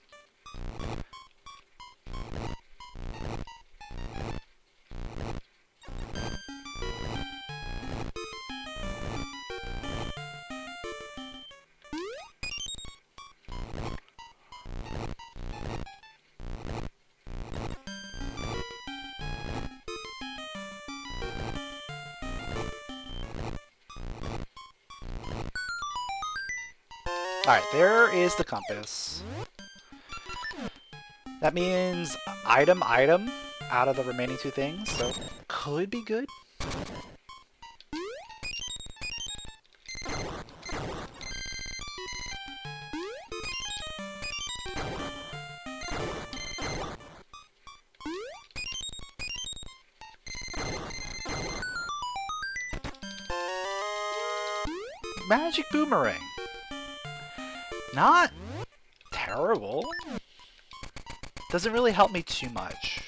Alright, there is the compass. That means item out of the remaining two things, so could be good. Magic boomerang. Not terrible. Doesn't really help me too much.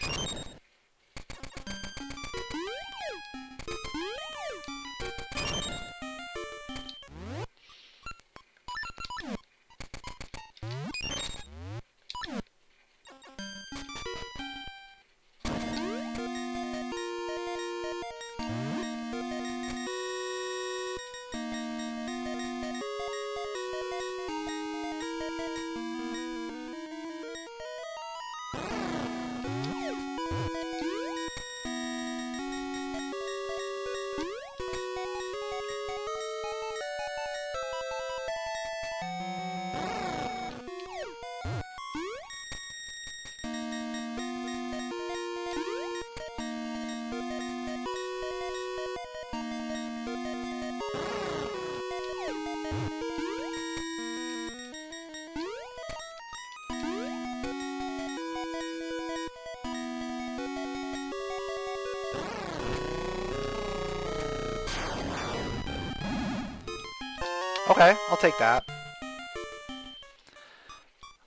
Okay, I'll take that.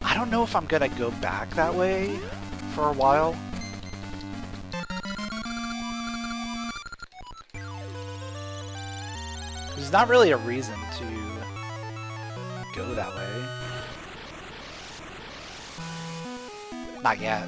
I don't know if I'm gonna go back that way for a while. There's not really a reason to go that way. Not yet.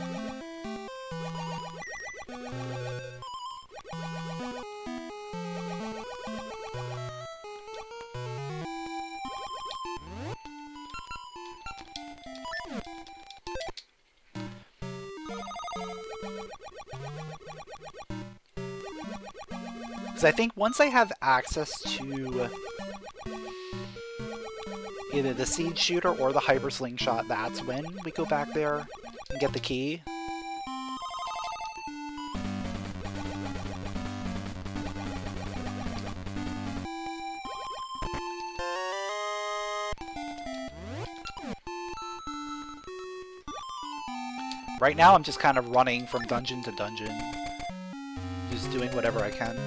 Because I think once I have access to either the seed shooter or the hyper slingshot, that's when we go back there and get the key. Right now I'm just kind of running from dungeon to dungeon, just doing whatever I can.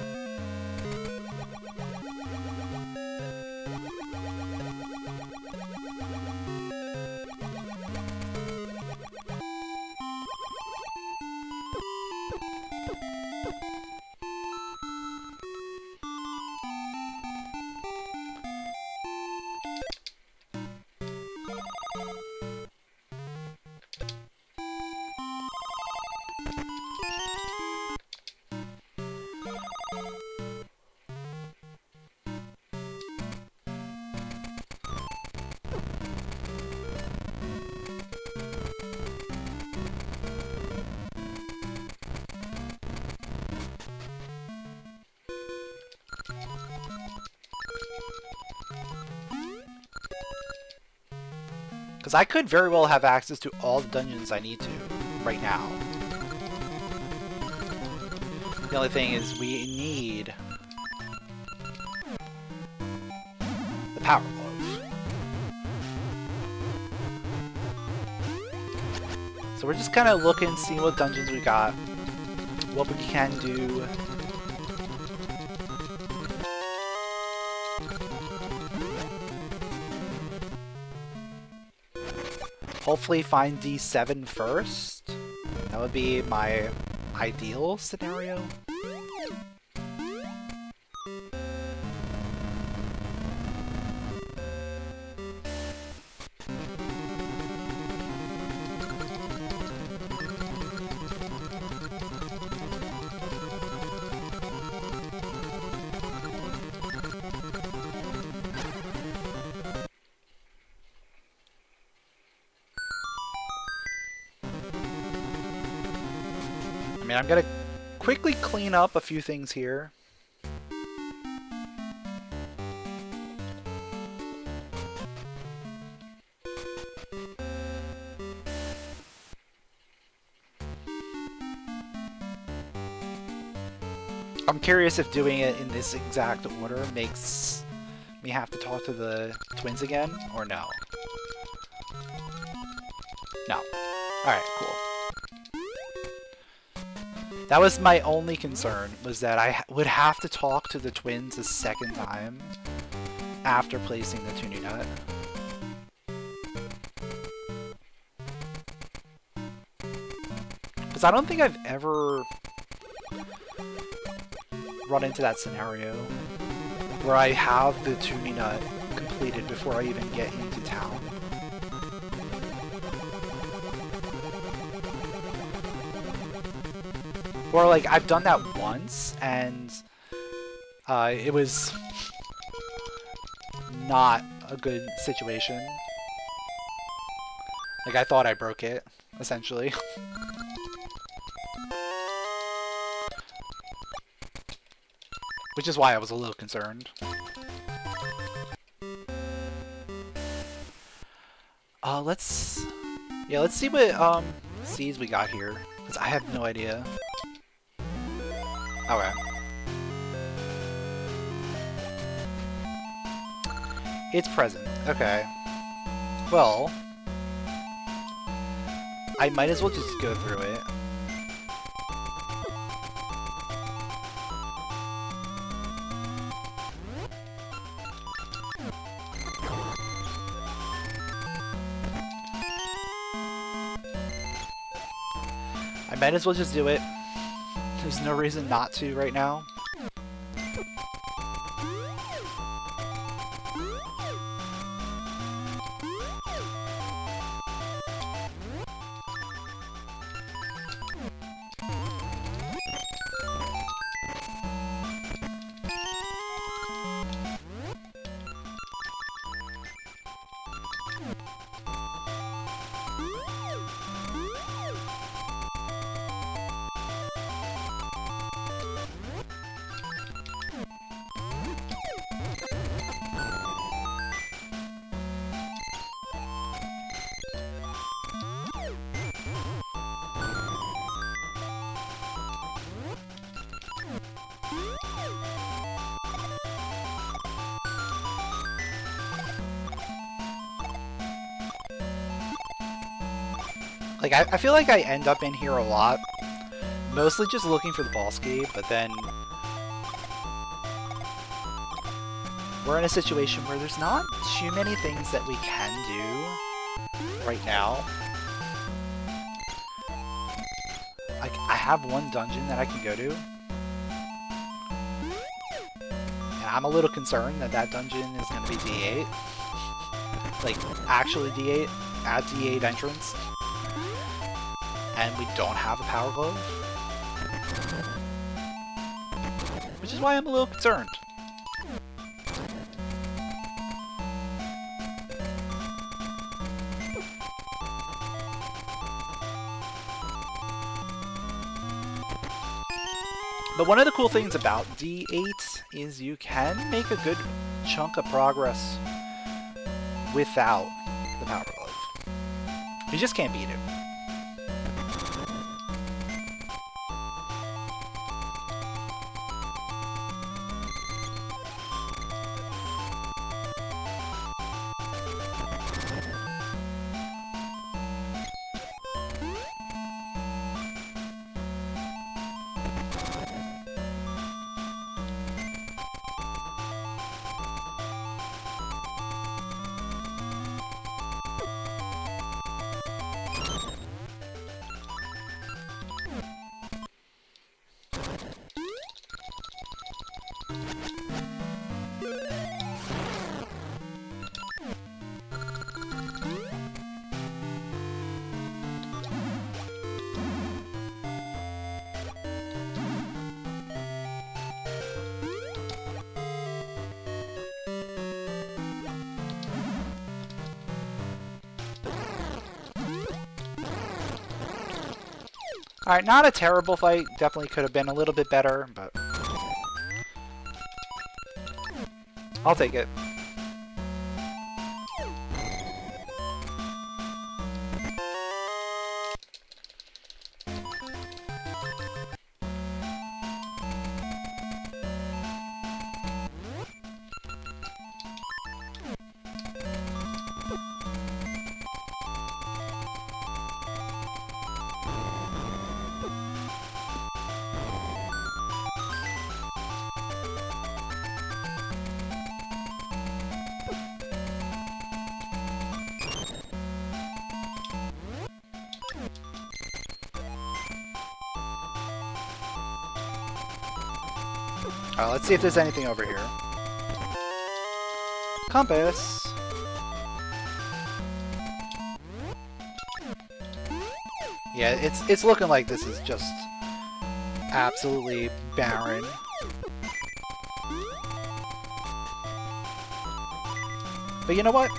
Because I could very well have access to all the dungeons I need to right now. The only thing is we need the power glove. So we're just kind of looking, seeing what dungeons we got, what we can do. Hopefully find D7 first. That would be my ideal scenario. I'm gonna quickly clean up a few things here. I'm curious if doing it in this exact order makes me have to talk to the twins again, or no? No. Alright, cool. That was my only concern, was that I would have to talk to the twins a second time after placing the tuning nut. Because I don't think I've ever run into that scenario where I have the tuning nut completed before I even get into town. Or, like, I've done that once, and it was not a good situation. Like, I thought I broke it, essentially. Which is why I was a little concerned. Let's see what, seeds we got here. Because I have no idea. Okay. It's present. Okay. Well, I might as well just go through it. Might as well just do it. There's no reason not to right now. Like, I feel like I end up in here a lot, mostly just looking for the boss key, but then we're in a situation where there's not too many things that we can do right now. Like, I have one dungeon that I can go to, and I'm a little concerned that that dungeon is going to be D8. Like, actually D8, at D8 entrance. And we don't have a power glove. Which is why I'm a little concerned. But one of the cool things about D8 is you can make a good chunk of progress without the power glove. You just can't beat it. Alright, not a terrible fight. Definitely could have been a little bit better, but I'll take it. Alright, let's see if there's anything over here. Compass. Yeah, it's looking like this is just absolutely barren. But you know what?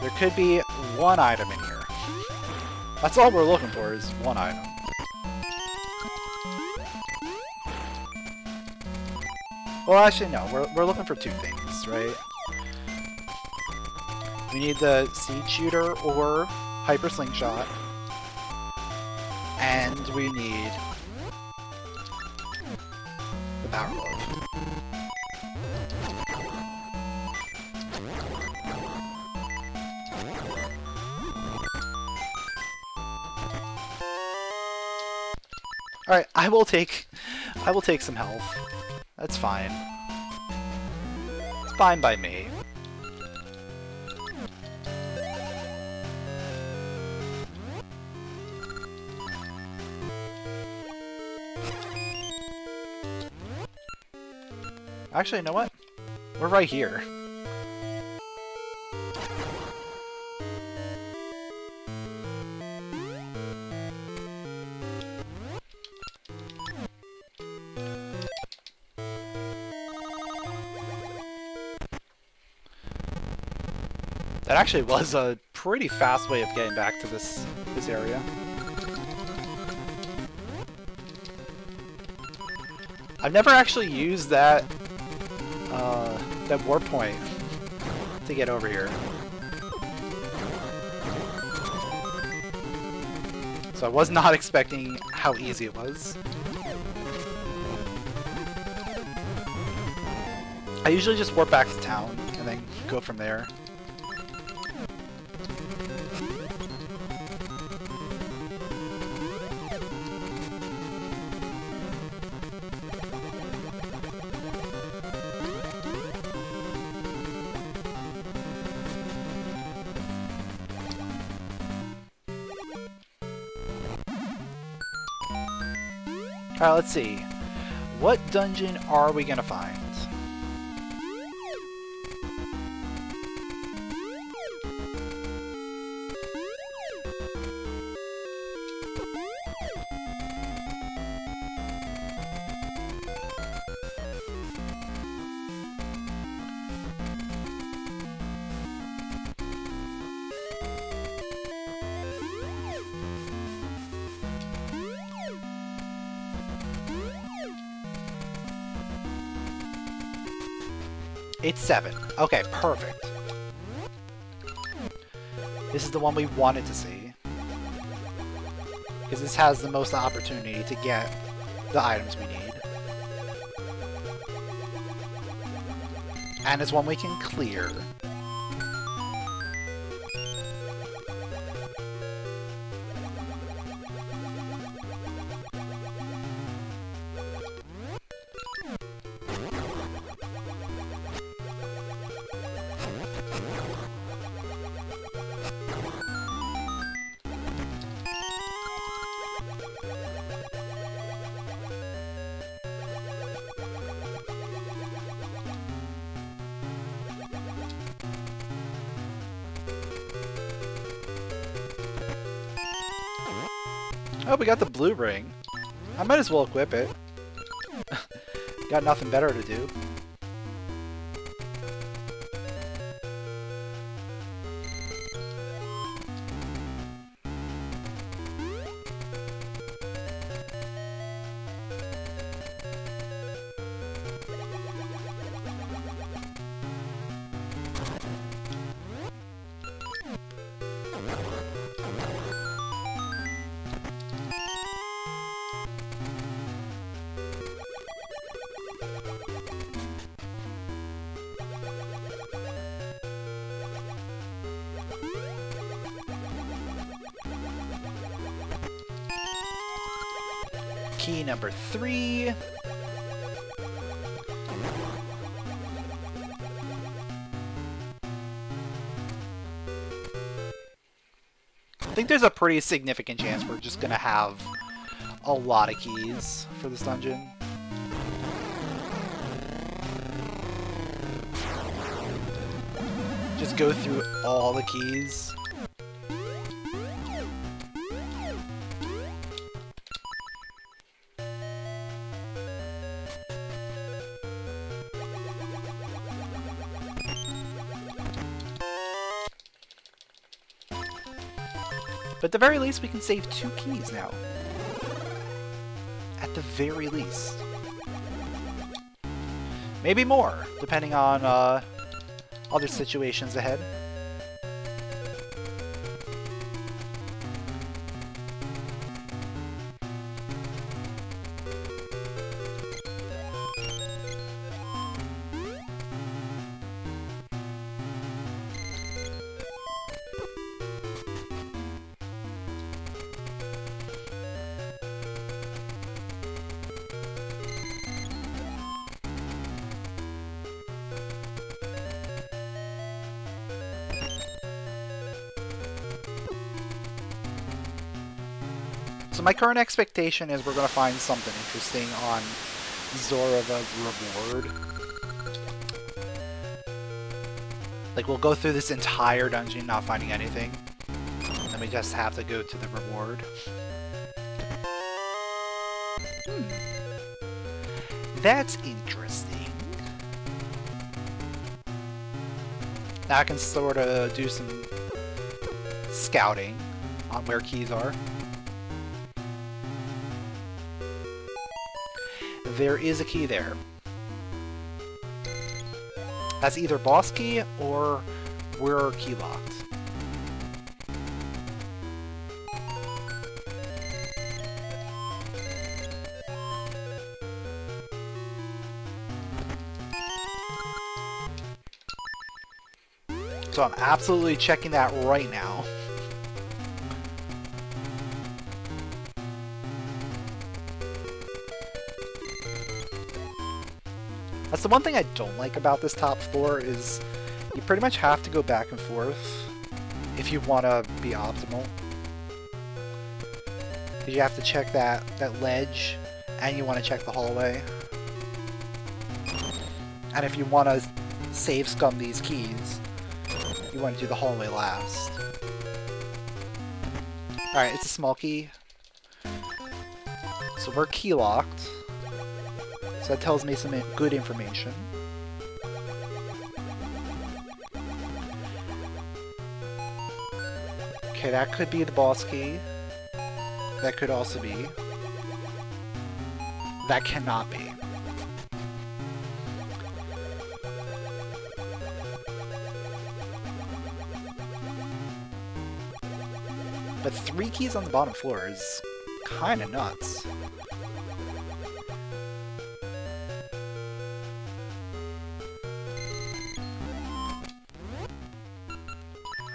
There could be one item in here. That's all we're looking for, is one item. Well, actually, no. We're looking for two things, right? We need the Seed Shooter or Hyper Slingshot. And we need the Power Glove. Alright, I will take some health. That's fine. It's fine by me. Actually, you know what? We're right here. That actually was a pretty fast way of getting back to this area. I've never actually used that warp point to get over here. So I was not expecting how easy it was. I usually just warp back to town and then go from there. Alright, let's see. What dungeon are we gonna find? It's 7. Okay, perfect. This is the one we wanted to see. Because this has the most opportunity to get the items we need. And it's one we can clear. Oh, we got the blue ring. I might as well equip it. Got nothing better to do. Key number 3. I think there's a pretty significant chance we're just gonna have a lot of keys for this dungeon. Just go through all the keys. But at the very least, we can save 2 keys now. At the very least. Maybe more, depending on other situations ahead. So my current expectation is we're going to find something interesting on Zora of a reward. Like, we'll go through this entire dungeon not finding anything. And then we just have to go to the reward. That's interesting. Now I can sort of do some scouting on where keys are. There is a key there. That's either boss key or we're key locked. So I'm absolutely checking that right now. That's the one thing I don't like about this top floor is you pretty much have to go back and forth if you want to be optimal. You have to check that ledge and you want to check the hallway. And if you want to save scum these keys, you want to do the hallway last. Alright, it's a small key. So we're key locked. So that tells me some good information. Okay, that could be the boss key. That could also be. That cannot be. But 3 keys on the bottom floor is kinda nuts.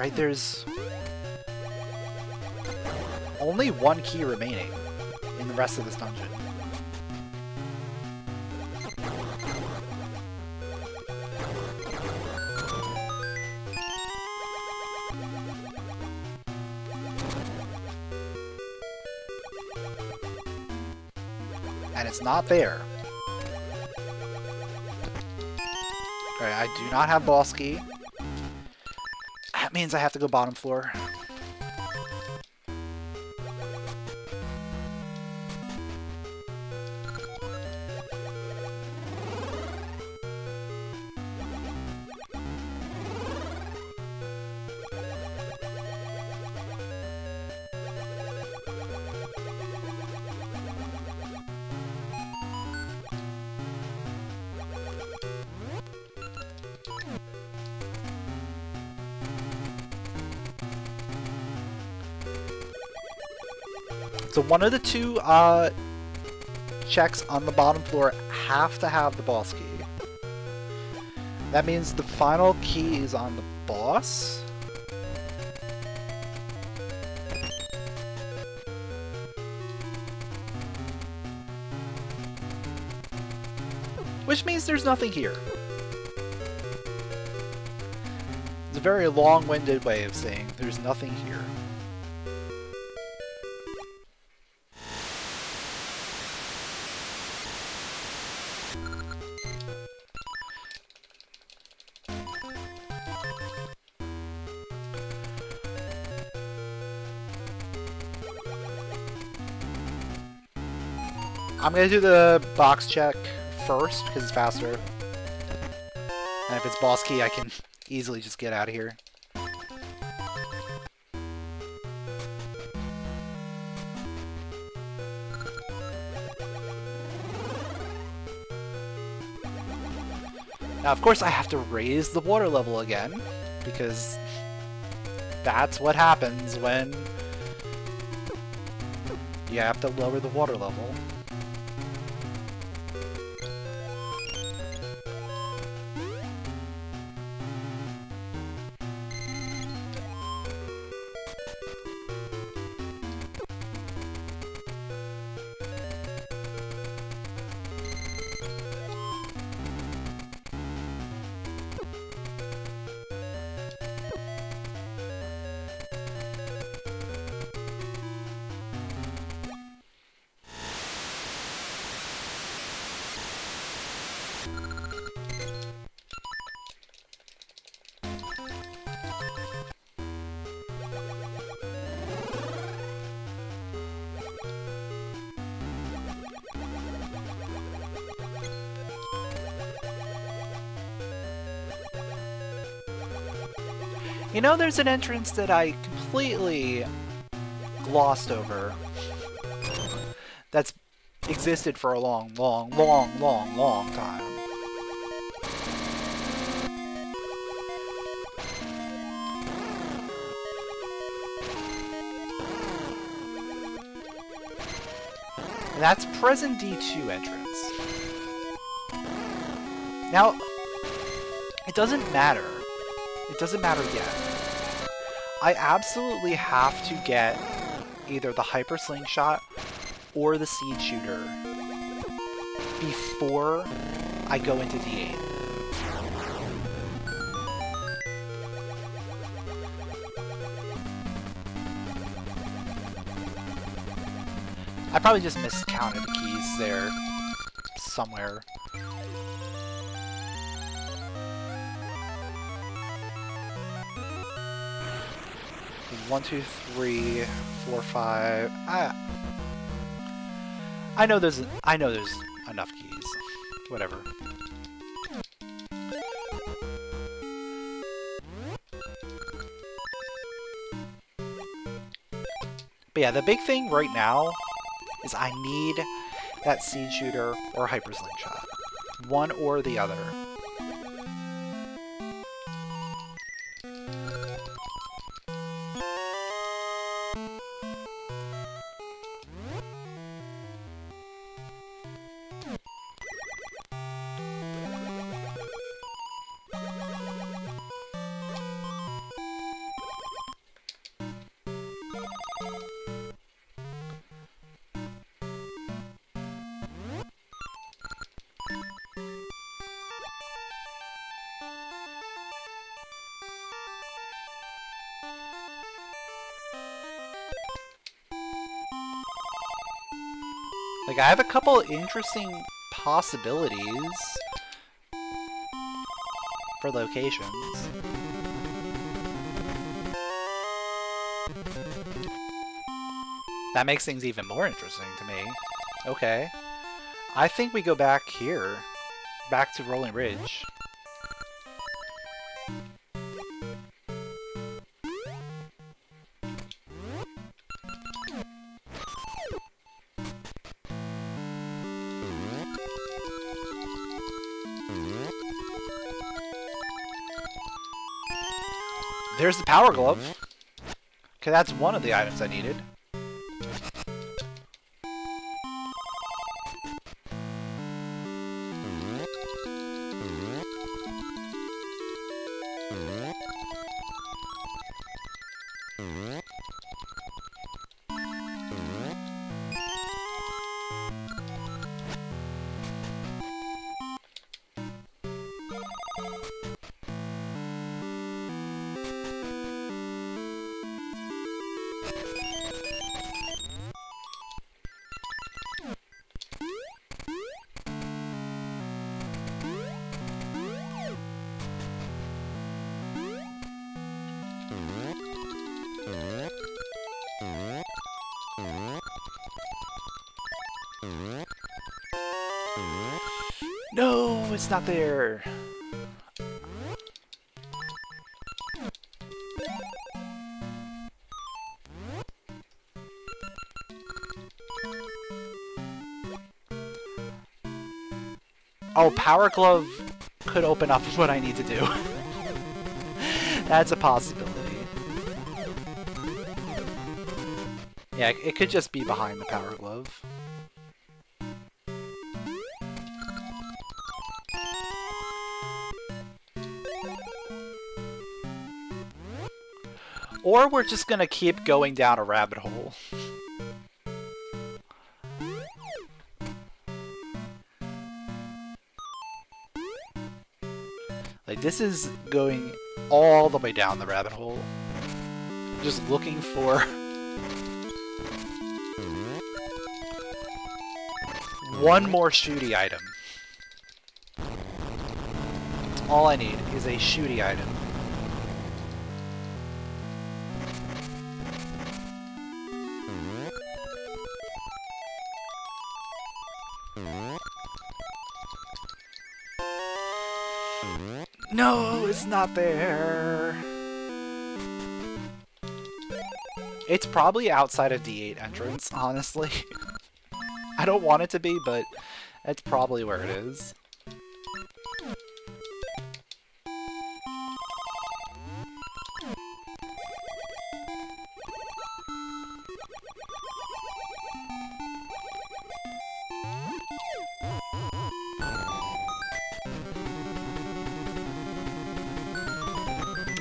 Right, there's only 1 key remaining in the rest of this dungeon. And it's not there. Alright, I do not have boss key. That means I have to go bottom floor. So one of the 2 checks on the bottom floor have to have the boss key. That means the final key is on the boss. Which means there's nothing here. It's a very long-winded way of saying there's nothing here. I'm gonna do the box check first, because it's faster. And if it's boss key, I can easily just get out of here. Now, of course, I have to raise the water level again, because that's what happens when you have to lower the water level. You know, there's an entrance that I completely glossed over. That's existed for a long time. And that's present D2 entrance. Now, it doesn't matter. It doesn't matter yet. I absolutely have to get either the hyper slingshot or the seed shooter before I go into D8. I probably just miscounted the keys there somewhere. One, two, three, four, five. I know there's enough keys. Whatever. But yeah, the big thing right now is I need that seed shooter or hyper slingshot. One or the other. Like, I have a couple interesting possibilities for locations. That makes things even more interesting to me. Okay. I think we go back here. Back to Rolling Ridge. There's the Power Glove. Okay, that's one of the items I needed. No, it's not there. Oh, Power Glove could open up what I need to do. That's a possibility. Yeah, it could just be behind the Power Glove. Or we're just gonna keep going down a rabbit hole. Like, this is going all the way down the rabbit hole. Just looking for one more shooty item. all I need is a shooty item. No, it's not there. It's probably outside of D8 entrance, honestly. I don't want it to be, but that's probably where it is.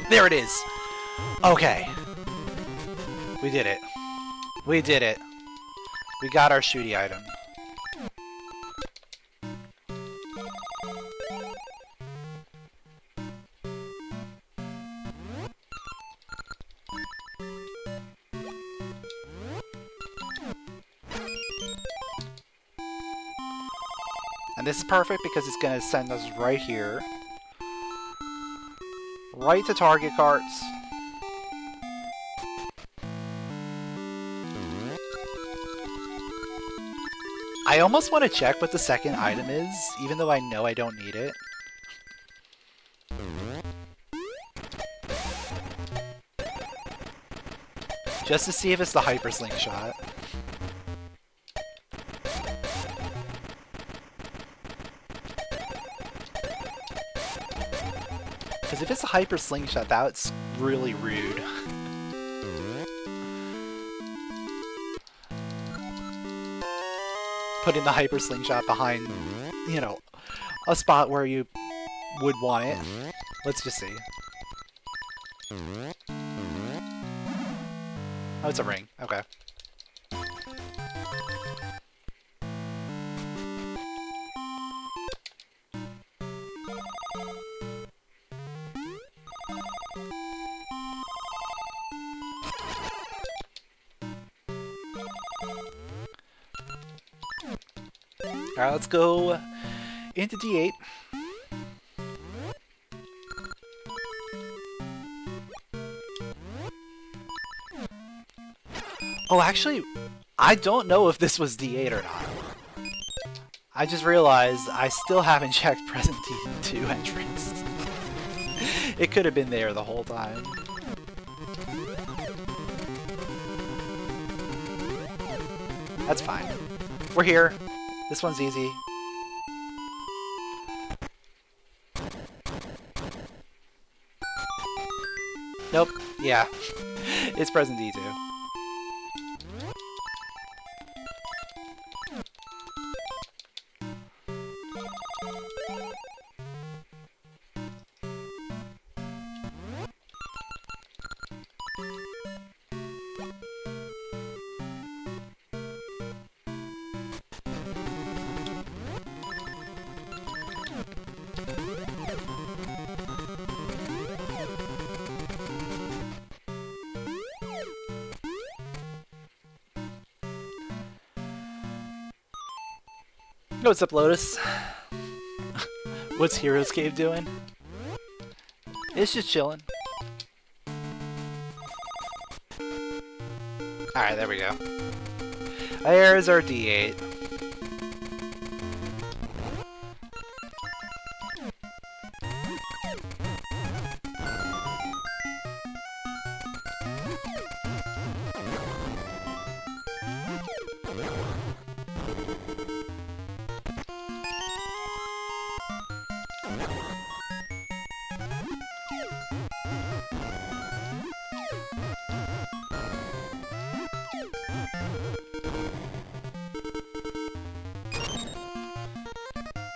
There it is! Okay. We did it. We did it. We got our shooty item. And this is perfect because it's going to send us right here. Right to target carts. I almost want to check what the second item is, even though I know I don't need it. Just to see if it's the hyper slingshot. Because if it's a hyper slingshot, that's really rude. Putting the hyper slingshot behind, you know, a spot where you would want it. Let's just see. Oh, it's a ring. Okay. Alright, let's go into D8. Oh, actually, I don't know if this was D8 or not. I just realized I still haven't checked present D2 entrance. It could have been there the whole time. That's fine. We're here. This one's easy. Nope. Yeah. It's present D2. What's up, Lotus? What's Heroes Cave doing? It's just chilling. Alright, there we go. There's our D8.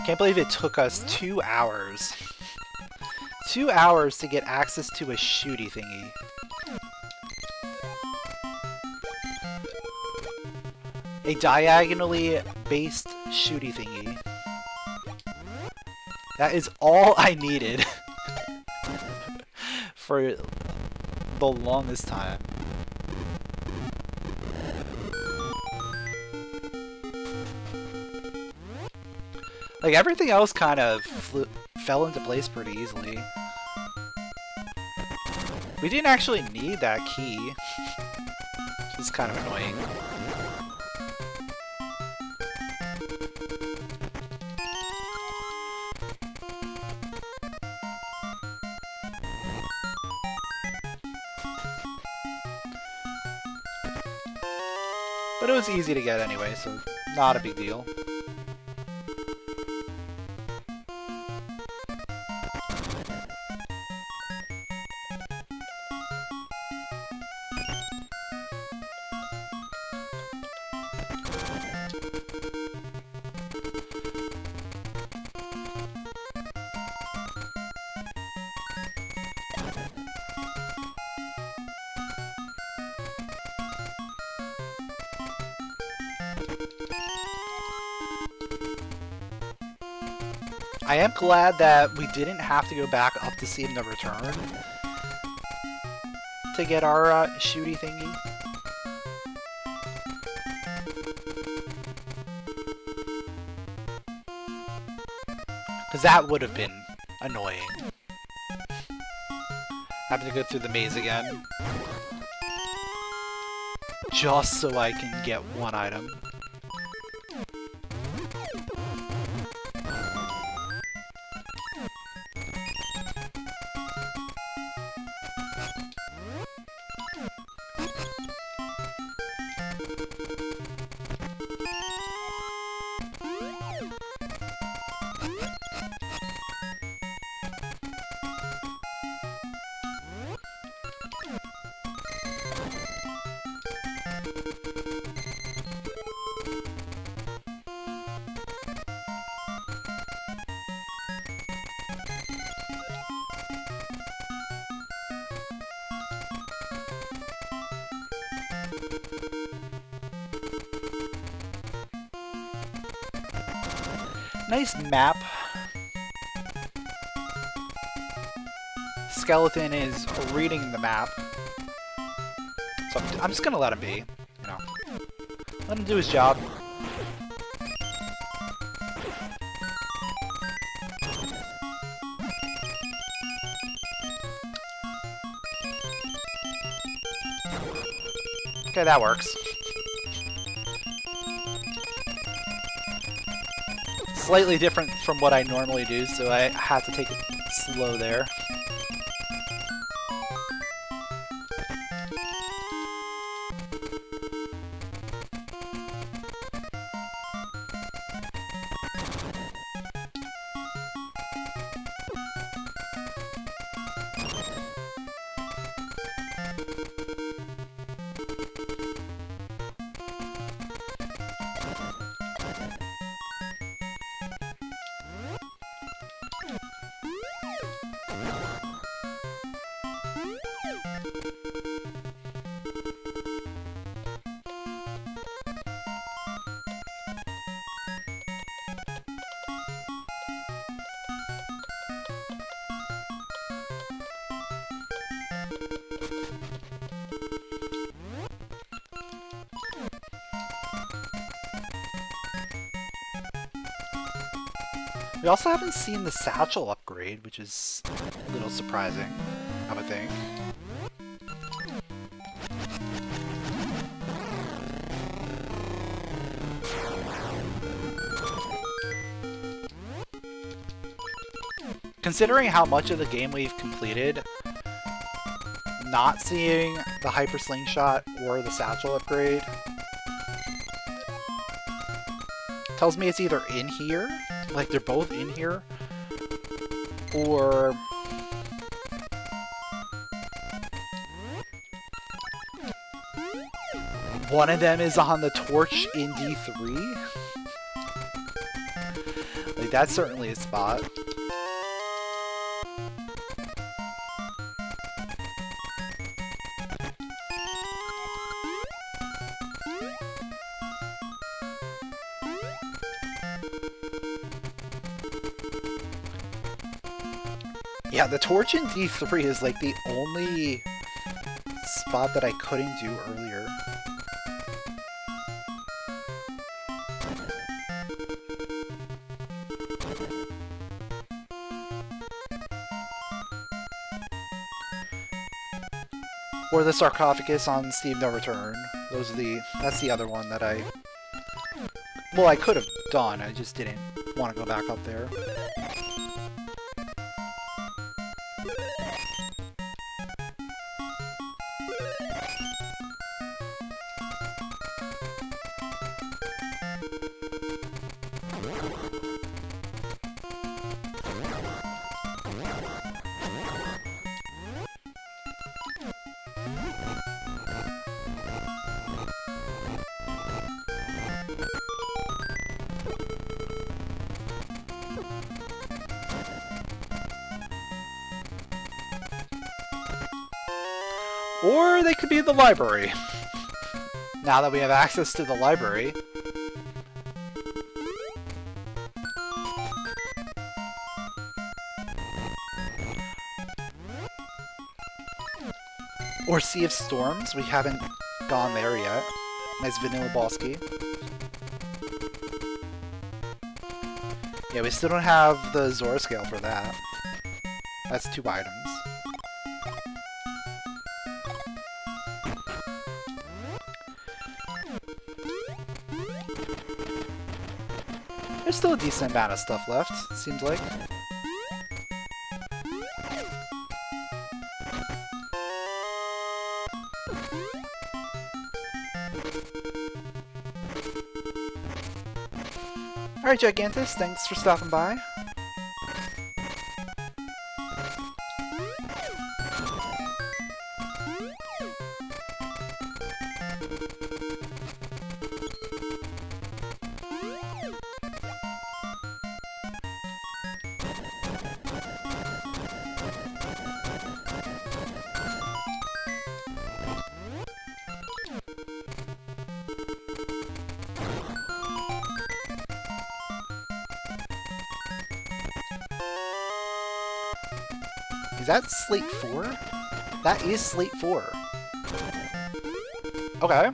Can't believe it took us 2 hours. 2 hours to get access to a shooty thingy. A diagonally based shooty thingy. That is all I needed for the longest time. Like, everything else kind of fell into place pretty easily. We didn't actually need that key. Which is kind of annoying. But it was easy to get anyway, so not a big deal. I am glad that we didn't have to go back up to see him to return to get our shooty thingy. Because that would have been annoying. Having to go through the maze again. Just so I can get one item. Nice map. Skeleton is reading the map. So I'm just gonna let him be, you know. Let him do his job. Okay, that works. Slightly different from what I normally do, so I had to take it slow there. We also haven't seen the satchel upgrade, which is a little surprising, I would think. Considering how much of the game we've completed, not seeing the hyper slingshot or the satchel upgrade tells me it's either in here, like they're both in here, or one of them is on the torch in D3. Like, that's certainly a spot. Yeah, the torch in D3 is like the only spot that I couldn't do earlier. Or the sarcophagus on Steam No Return. That's the other one that well, I could have done, I just didn't want to go back up there. Or they could be in the library. Now that we have access to the library. Or Sea of Storms. We haven't gone there yet. Nice vanilla boss key. Yeah, we still don't have the Zora scale for that. That's 2 items. There's still a decent amount of stuff left, it seems like. Alright, Gigantus, thanks for stopping by. Is that Slate 4? That is Slate 4. Okay.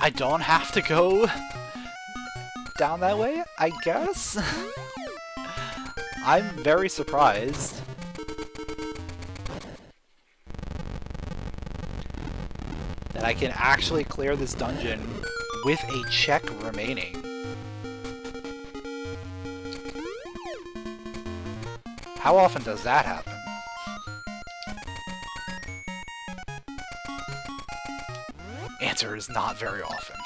I don't have to go down that way, I guess? I'm very surprised. That I can actually clear this dungeon with a check remaining. How often does that happen? Answer is not very often.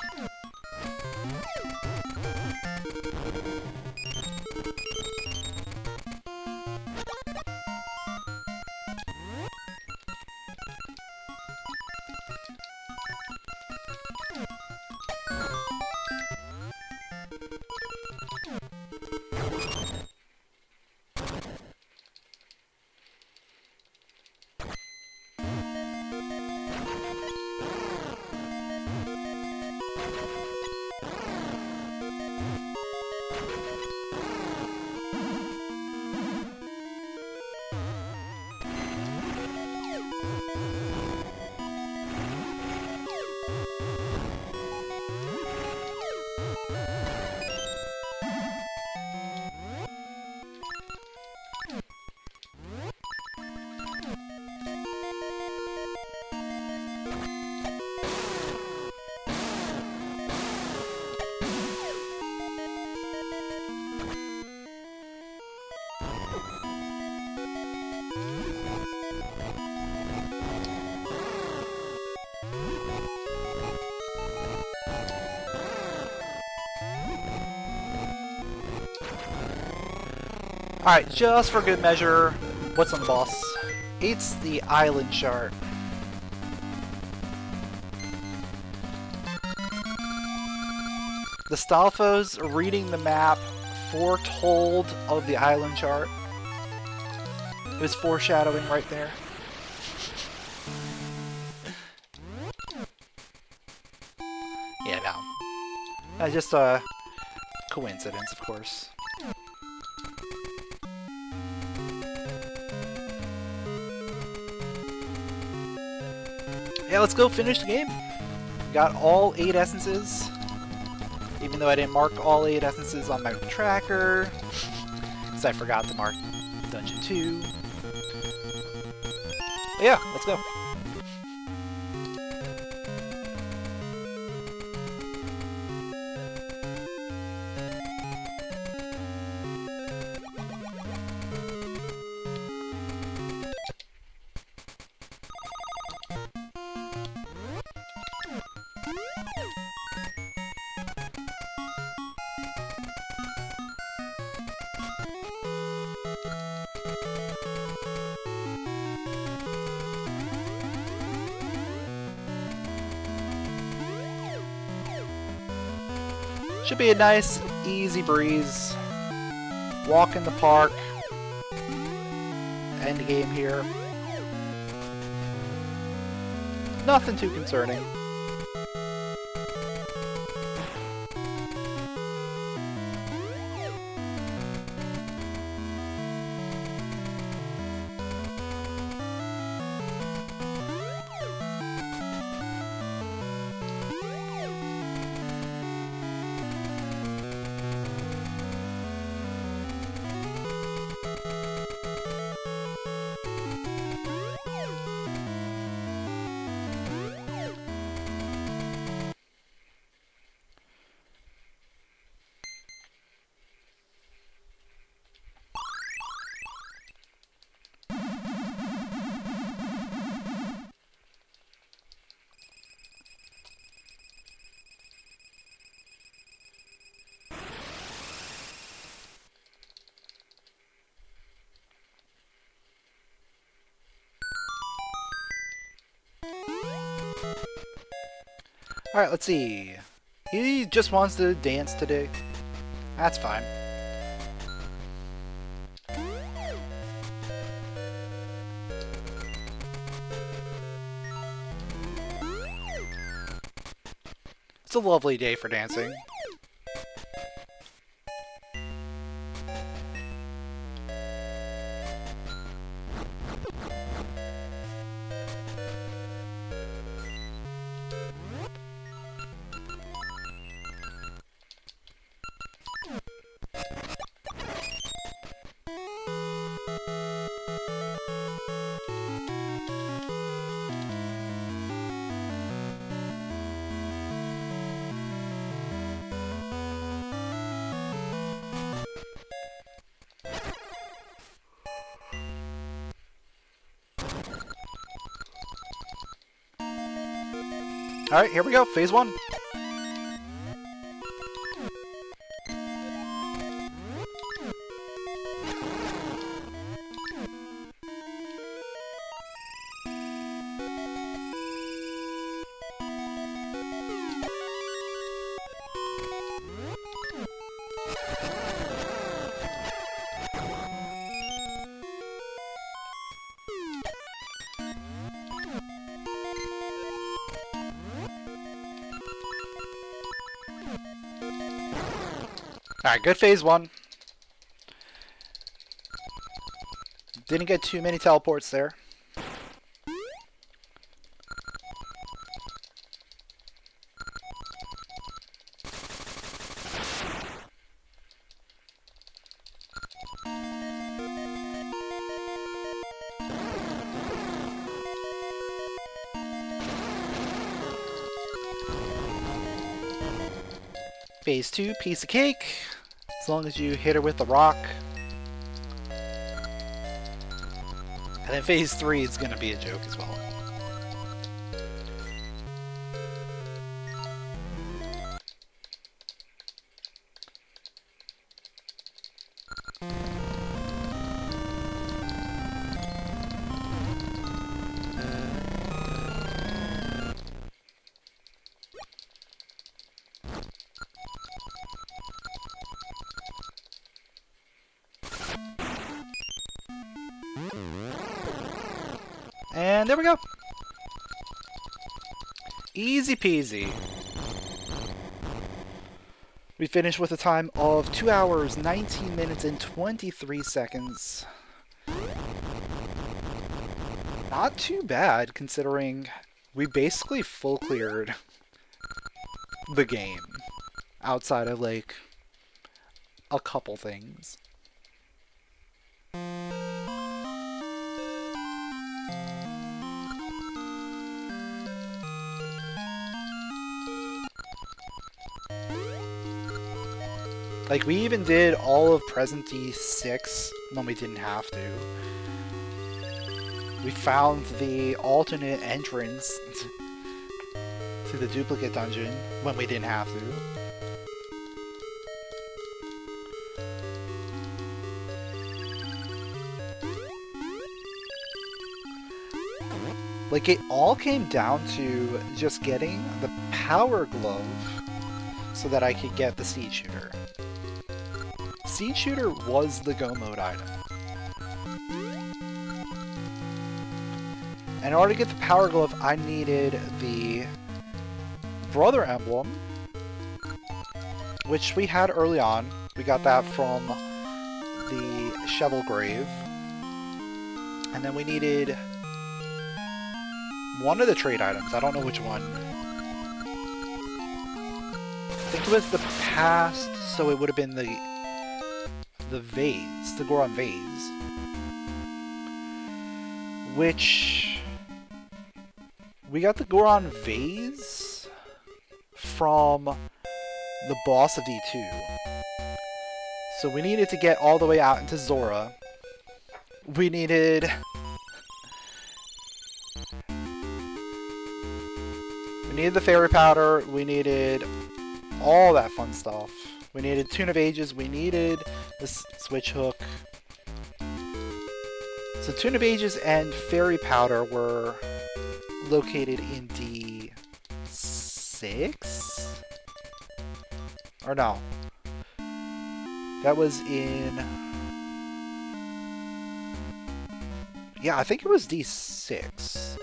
Alright, just for good measure, what's on the boss? It's the island chart. The Stalfos reading the map foretold of the island chart. It was foreshadowing right there. Yeah, no. That's just a coincidence, of course. Yeah, let's go finish the game. Got all 8 essences. Even though I didn't mark all 8 essences on my tracker. Because I forgot to mark Dungeon 2. But yeah, let's go. Should be a nice, easy breeze. Walk in the park. End game here. Nothing too concerning. Alright, let's see. He just wants to dance today. That's fine. It's a lovely day for dancing. Alright, here we go. Phase 1. Alright, good phase 1. Didn't get too many teleports there. Phase 2, piece of cake. As long as you hit her with the rock. And then phase 3 is going to be a joke as well. And there we go. Easy peasy. We finished with a time of 2 hours, 19 minutes, and 23 seconds. Not too bad, considering we basically full cleared the game. Outside of, like, a couple things. Like, we even did all of Present D6 when we didn't have to. We found the alternate entrance to the duplicate dungeon when we didn't have to. Like, it all came down to just getting the power glove so that I could get the seed shooter. Seed shooter was the go mode item. And in order to get the power glove, I needed the brother emblem, which we had early on. We got that from the Shovel Grave. And then we needed one of the trade items. I don't know which one. I think it was the past, so it would have been the vase, the Goron vase. Which we got the Goron vase from the boss of D2. So we needed to get all the way out into Zora. We needed the fairy powder, we needed all that fun stuff. We needed Tune of Ages, we needed the switch hook. So Tune of Ages and fairy powder were located in D6? Or no. That was in... Yeah, I think it was D6.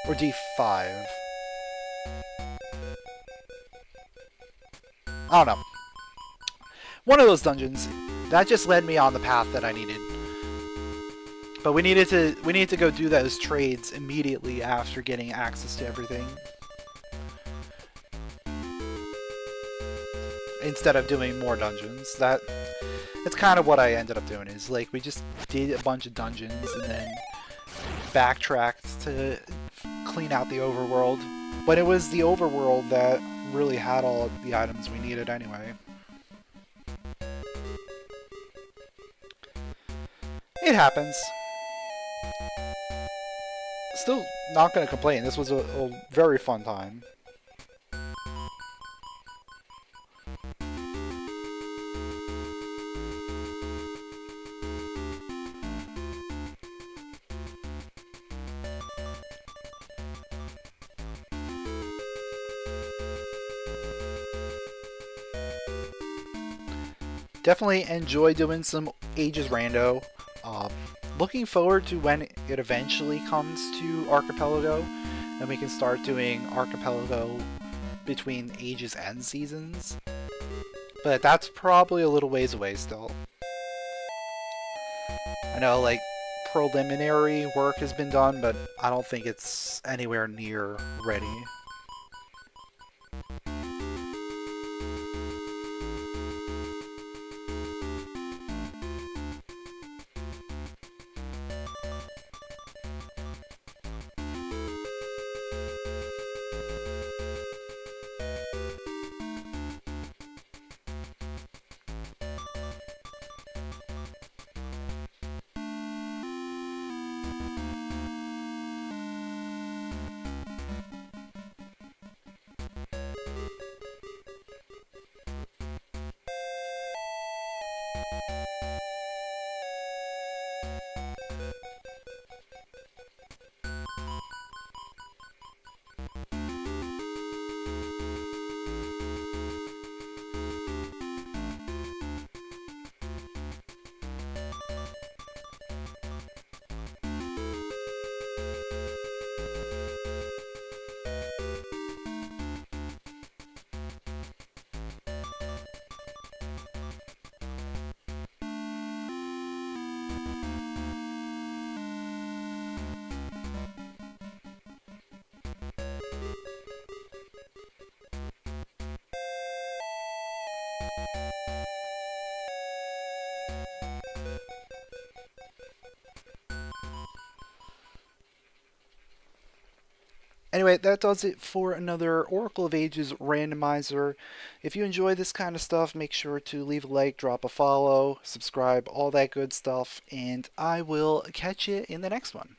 Or D5. I don't know. One of those dungeons. That just led me on the path that I needed. But we needed to go do those trades immediately after getting access to everything. Instead of doing more dungeons. That's kind of what I ended up doing, is like we just did a bunch of dungeons and then backtracked to clean out the overworld. But it was the overworld that really had all the items we needed anyway. It happens. Still not gonna complain. This was a very fun time. Definitely enjoy doing some Ages Rando. Looking forward to when it eventually comes to Archipelago. Then we can start doing Archipelago between Ages and Seasons. But that's probably a little ways away still. I know, like, preliminary work has been done, but I don't think it's anywhere near ready. Anyway, that does it for another Oracle of Ages randomizer. If you enjoy this kind of stuff, make sure to leave a like, drop a follow, subscribe, all that good stuff, and I will catch you in the next one.